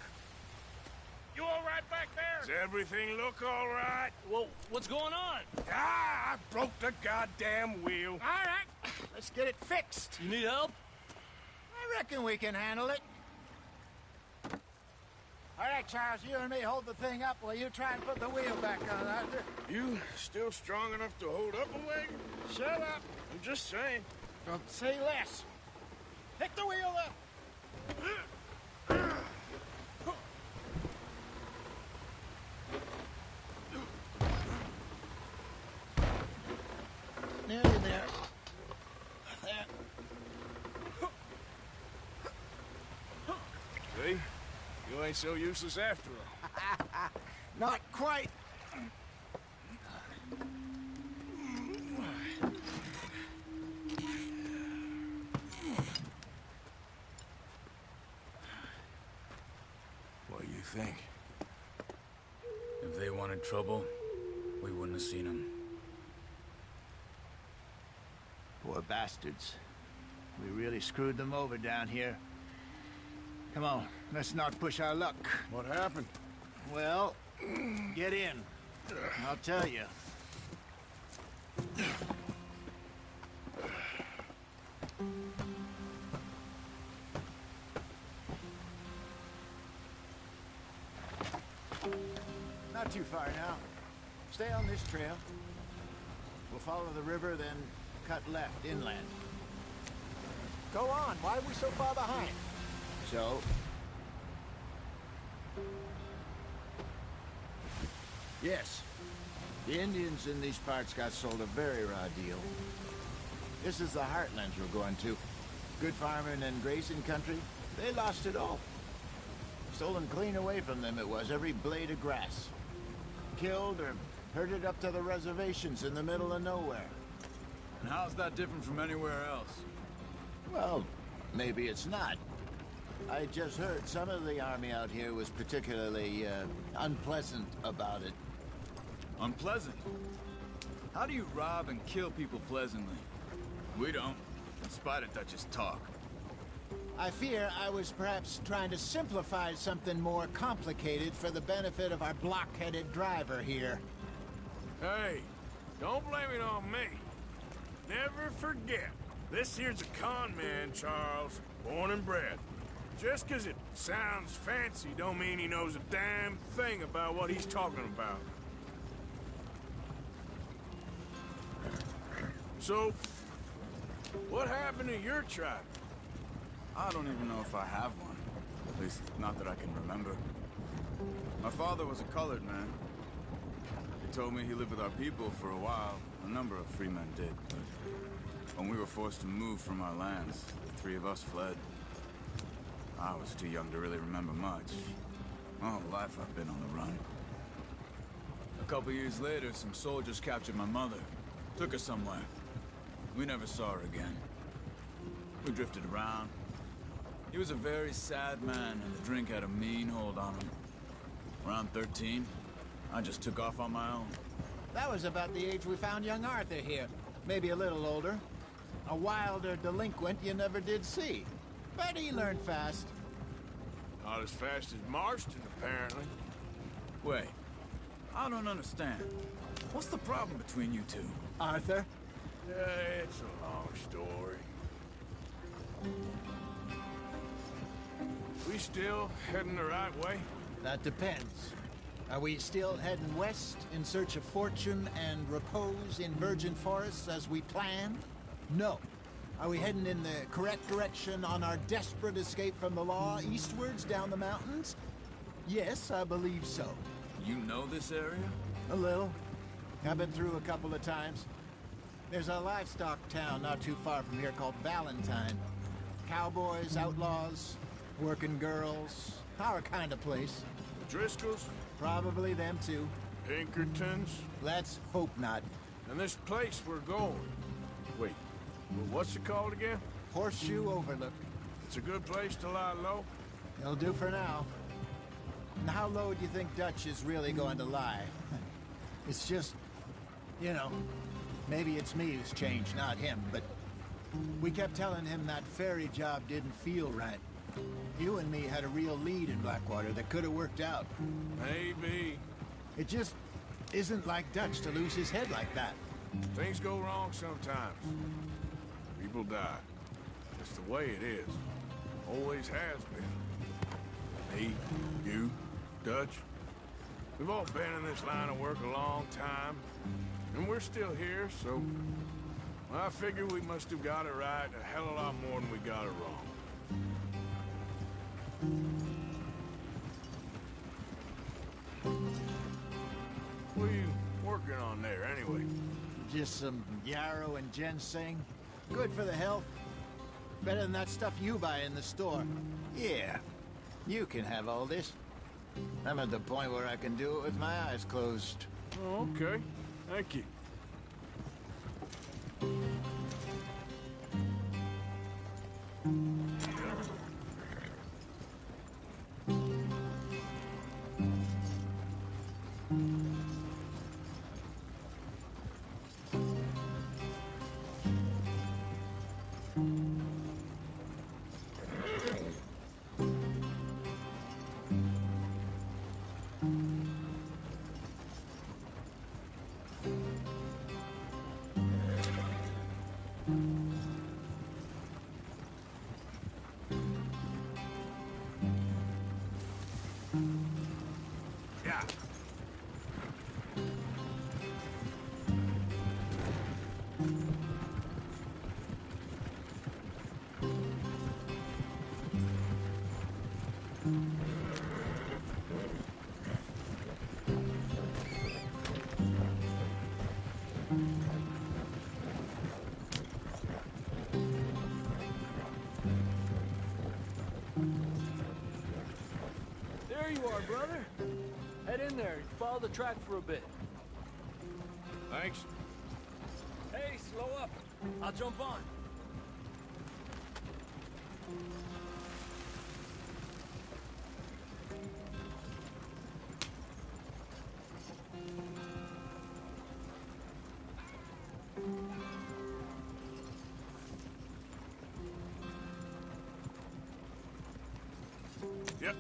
You all right back there? Does everything look all right? Well, what's going on? Ah, I broke the goddamn wheel. All right, let's get it fixed. You need help? I reckon we can handle it. All right, Charles, you and me hold the thing up while you try and put the wheel back on, Arthur. You still strong enough to hold up a wagon? Shut up. I'm just saying. Don't say less. Pick the wheel up. Nearly there. There. See? You ain't so useless after all. Not quite. What do you think? If they wanted trouble, we wouldn't have seen them. Poor bastards. We really screwed them over down here. Come on, let's not push our luck. What happened? Well, get in. I'll tell you. Not too far now. Stay on this trail. We'll follow the river, then cut left inland. Go on. Why are we so far behind? So... Yes. The Indians in these parts got sold a very raw deal. This is the heartlands we're going to. Good farming and grazing country. They lost it all. Stolen clean away from them it was, every blade of grass. Killed or herded up to the reservations in the middle of nowhere. And how's that different from anywhere else? Well, maybe it's not. I just heard some of the army out here was particularly unpleasant about it. Unpleasant? How do you rob and kill people pleasantly? We don't, in spite of Dutch's talk. I fear I was perhaps trying to simplify something more complicated for the benefit of our block-headed driver here. Hey, don't blame it on me. Never forget, this here's a con man, Charles, born and bred. Just 'cause it sounds fancy don't mean he knows a damn thing about what he's talking about. So, what happened to your tribe? I don't even know if I have one. At least, not that I can remember. My father was a colored man. He told me he lived with our people for a while. A number of free men did, but when we were forced to move from our lands, the three of us fled. I was too young to really remember much. My whole life I've been on the run. A couple years later, some soldiers captured my mother. Took her somewhere. We never saw her again. We drifted around. He was a very sad man, and the drink had a mean hold on him. Around 13, I just took off on my own. That was about the age we found young Arthur here. Maybe a little older. A wilder delinquent you never did see. But he learned fast. Not as fast as Marston, apparently. Wait, I don't understand. What's the problem between you two? Arthur? It's a long story. We still heading the right way? That depends. Are we still heading west in search of fortune and repose in virgin forests as we planned? No. Are we heading in the correct direction on our desperate escape from the law eastwards down the mountains? Yes, I believe so. You know this area? A little. I've been through a couple of times. There's a livestock town not too far from here called Valentine. Cowboys, outlaws, working girls, our kind of place. Driscolls? Probably them too. Pinkertons? Let's hope not. And this place we're going. Wait, what's it called again? Horseshoe Overlook. It's a good place to lie low? It'll do for now. And how low do you think Dutch is really going to lie? It's just, you know, maybe it's me who's changed, not him, but we kept telling him that ferry job didn't feel right. You and me had a real lead in Blackwater that could have worked out. Maybe. It just isn't like Dutch to lose his head like that. Things go wrong sometimes. People die. It's the way it is. Always has been. Me, you, Dutch. We've all been in this line of work a long time. And we're still here, so I figure we must have got it right a hell of a lot more than we got it wrong. What are you working on there, anyway? Just some yarrow and ginseng. Good for the health. Better than that stuff you buy in the store. Yeah, you can have all this. I'm at the point where I can do it with my eyes closed. Oh, okay. Thank you. Yeah. There you are, brother. Head in there. Follow the track for a bit. Thanks. Hey, slow up. I'll jump on. Yep.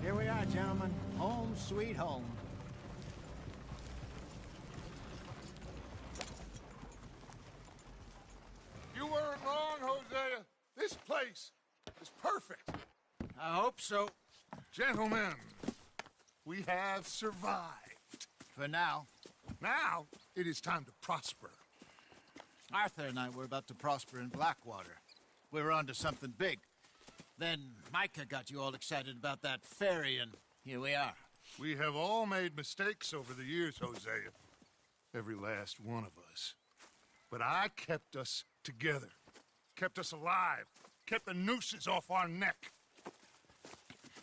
Here we are, gentlemen. Home sweet home. You weren't wrong, Hosea. This place is perfect. I hope so. Gentlemen, we have survived. For now. Now, it is time to prosper. Arthur and I were about to prosper in Blackwater. We were onto something big. Then Micah got you all excited about that ferry, and here we are. We have all made mistakes over the years, Hosea. Every last one of us. But I kept us together. Kept us alive. Kept the nooses off our neck.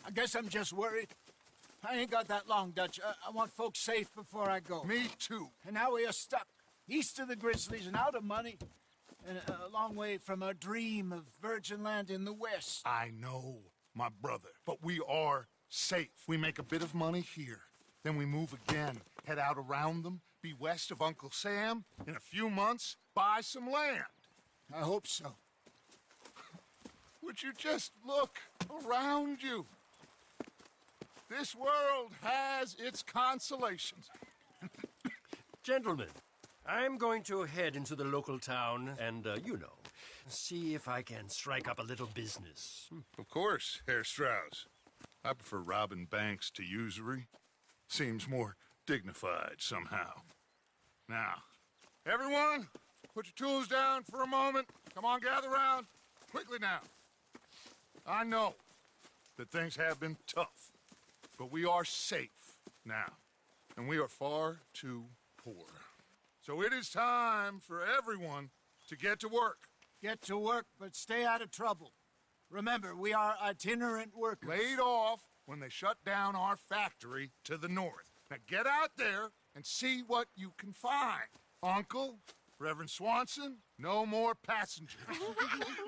I guess I'm just worried. I ain't got that long, Dutch. I want folks safe before I go. Me too. And now we are stuck. East of the Grizzlies and out of money. And a long way from our dream of virgin land in the west. I know, my brother. But we are safe. We make a bit of money here. Then we move again. Head out around them. Be west of Uncle Sam. In a few months, buy some land. I hope so. Would you just look around you? This world has its consolations. Gentlemen, I'm going to head into the local town and, see if I can strike up a little business. Of course, Herr Strauss. I prefer robbing banks to usury. Seems more dignified somehow. Now, everyone, put your tools down for a moment. Come on, gather round. Quickly now. I know that things have been tough, but we are safe now, and we are far too poor. So it is time for everyone to get to work. Get to work, but stay out of trouble. Remember, we are itinerant workers. Laid off when they shut down our factory to the north. Now get out there and see what you can find. Uncle, Reverend Swanson, no more passengers.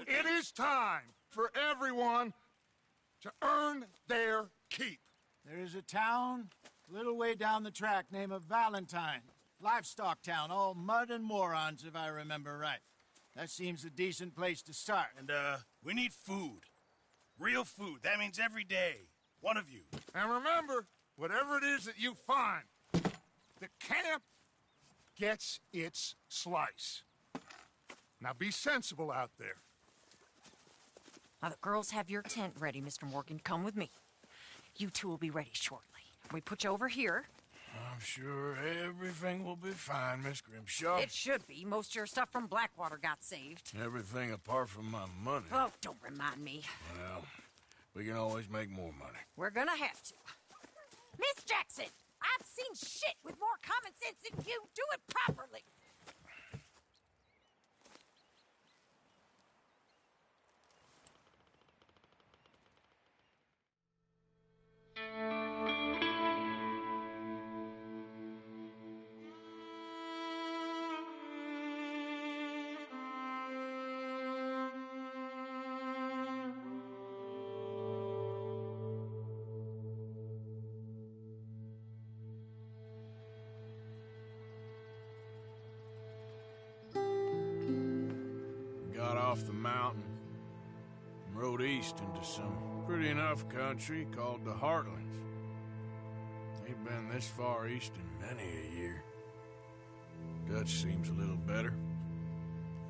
It is time for everyone to earn their keep. There is a town a little way down the track named Valentine. Livestock town, all mud and morons, if I remember right. That seems a decent place to start. And, we need food. Real food. That means every day. One of you. And remember, whatever it is that you find, the camp gets its slice. Now be sensible out there. Now, the girls have your tent ready, Mr. Morgan. Come with me. You two will be ready shortly. We put you over here. I'm sure everything will be fine, Miss Grimshaw. It should be. Most of your stuff from Blackwater got saved. Everything apart from my money. Oh, don't remind me. Well, we can always make more money. We're gonna have to. Miss Jackson, I've seen shit with more common sense than you. Do it properly. Got off the mountain and rode east into some pretty enough country called the Heartlands. Ain't been this far east in many a year. Dutch seems a little better.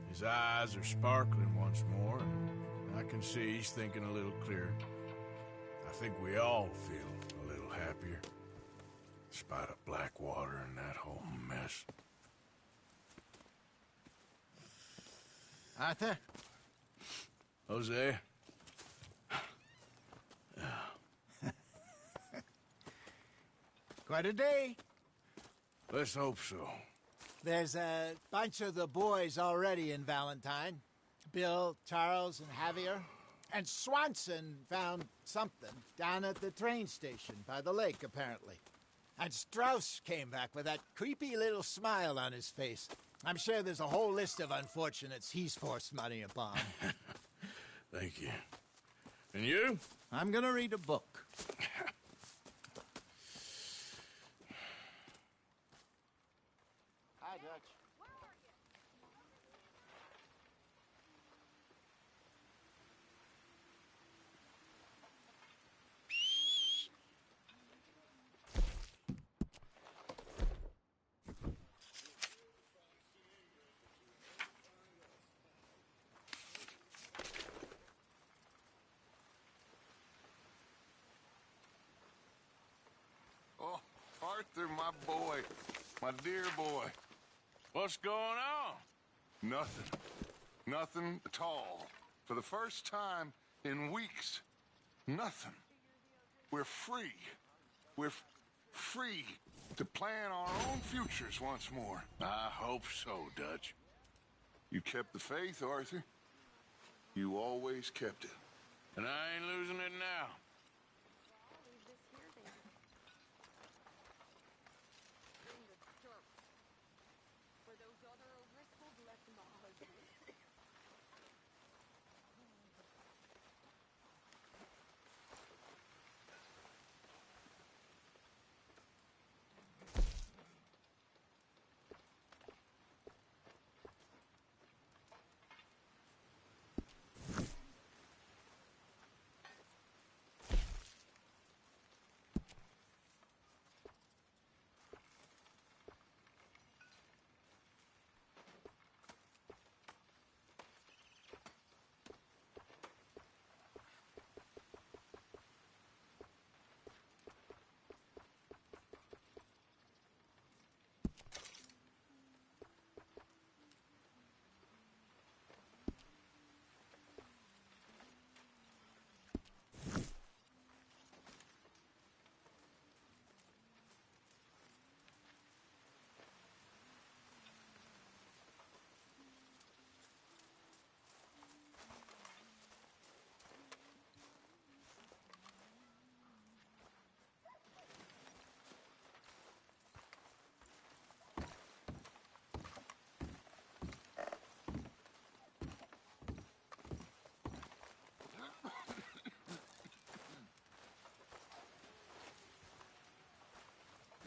His eyes are sparkling once more, and I can see he's thinking a little clearer. I think we all feel a little happier, in spite of Blackwater and that whole mess. Arthur? Jose? Quite a day. Let's hope so. There's a bunch of the boys already in Valentine. Bill, Charles, and Javier. And Swanson found something down at the train station by the lake, apparently. And Strauss came back with that creepy little smile on his face. I'm sure there's a whole list of unfortunates he's forced money upon. Thank you. And you? I'm gonna read a book. Arthur, my boy. My dear boy. What's going on? Nothing. Nothing at all. For the first time in weeks, nothing. We're free. We're free to plan our own futures once more. I hope so, Dutch. You kept the faith, Arthur. You always kept it. And I ain't losing it now.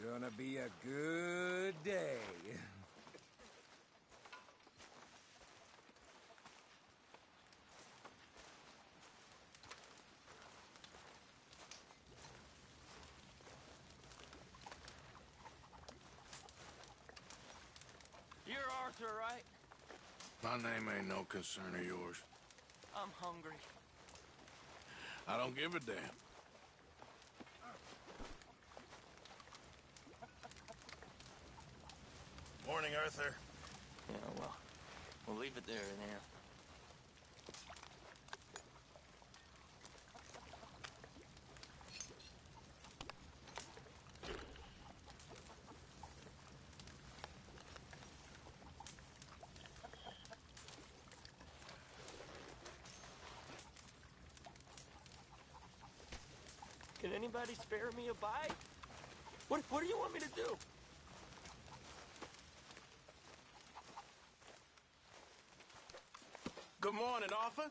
Gonna be a good day. You're Arthur, right? My name ain't no concern of yours. I'm hungry. I don't give a damn. Morning, Arthur. Yeah, well, we'll leave it there now. Can anybody spare me a bite? What do you want me to do? Good morning, Arthur.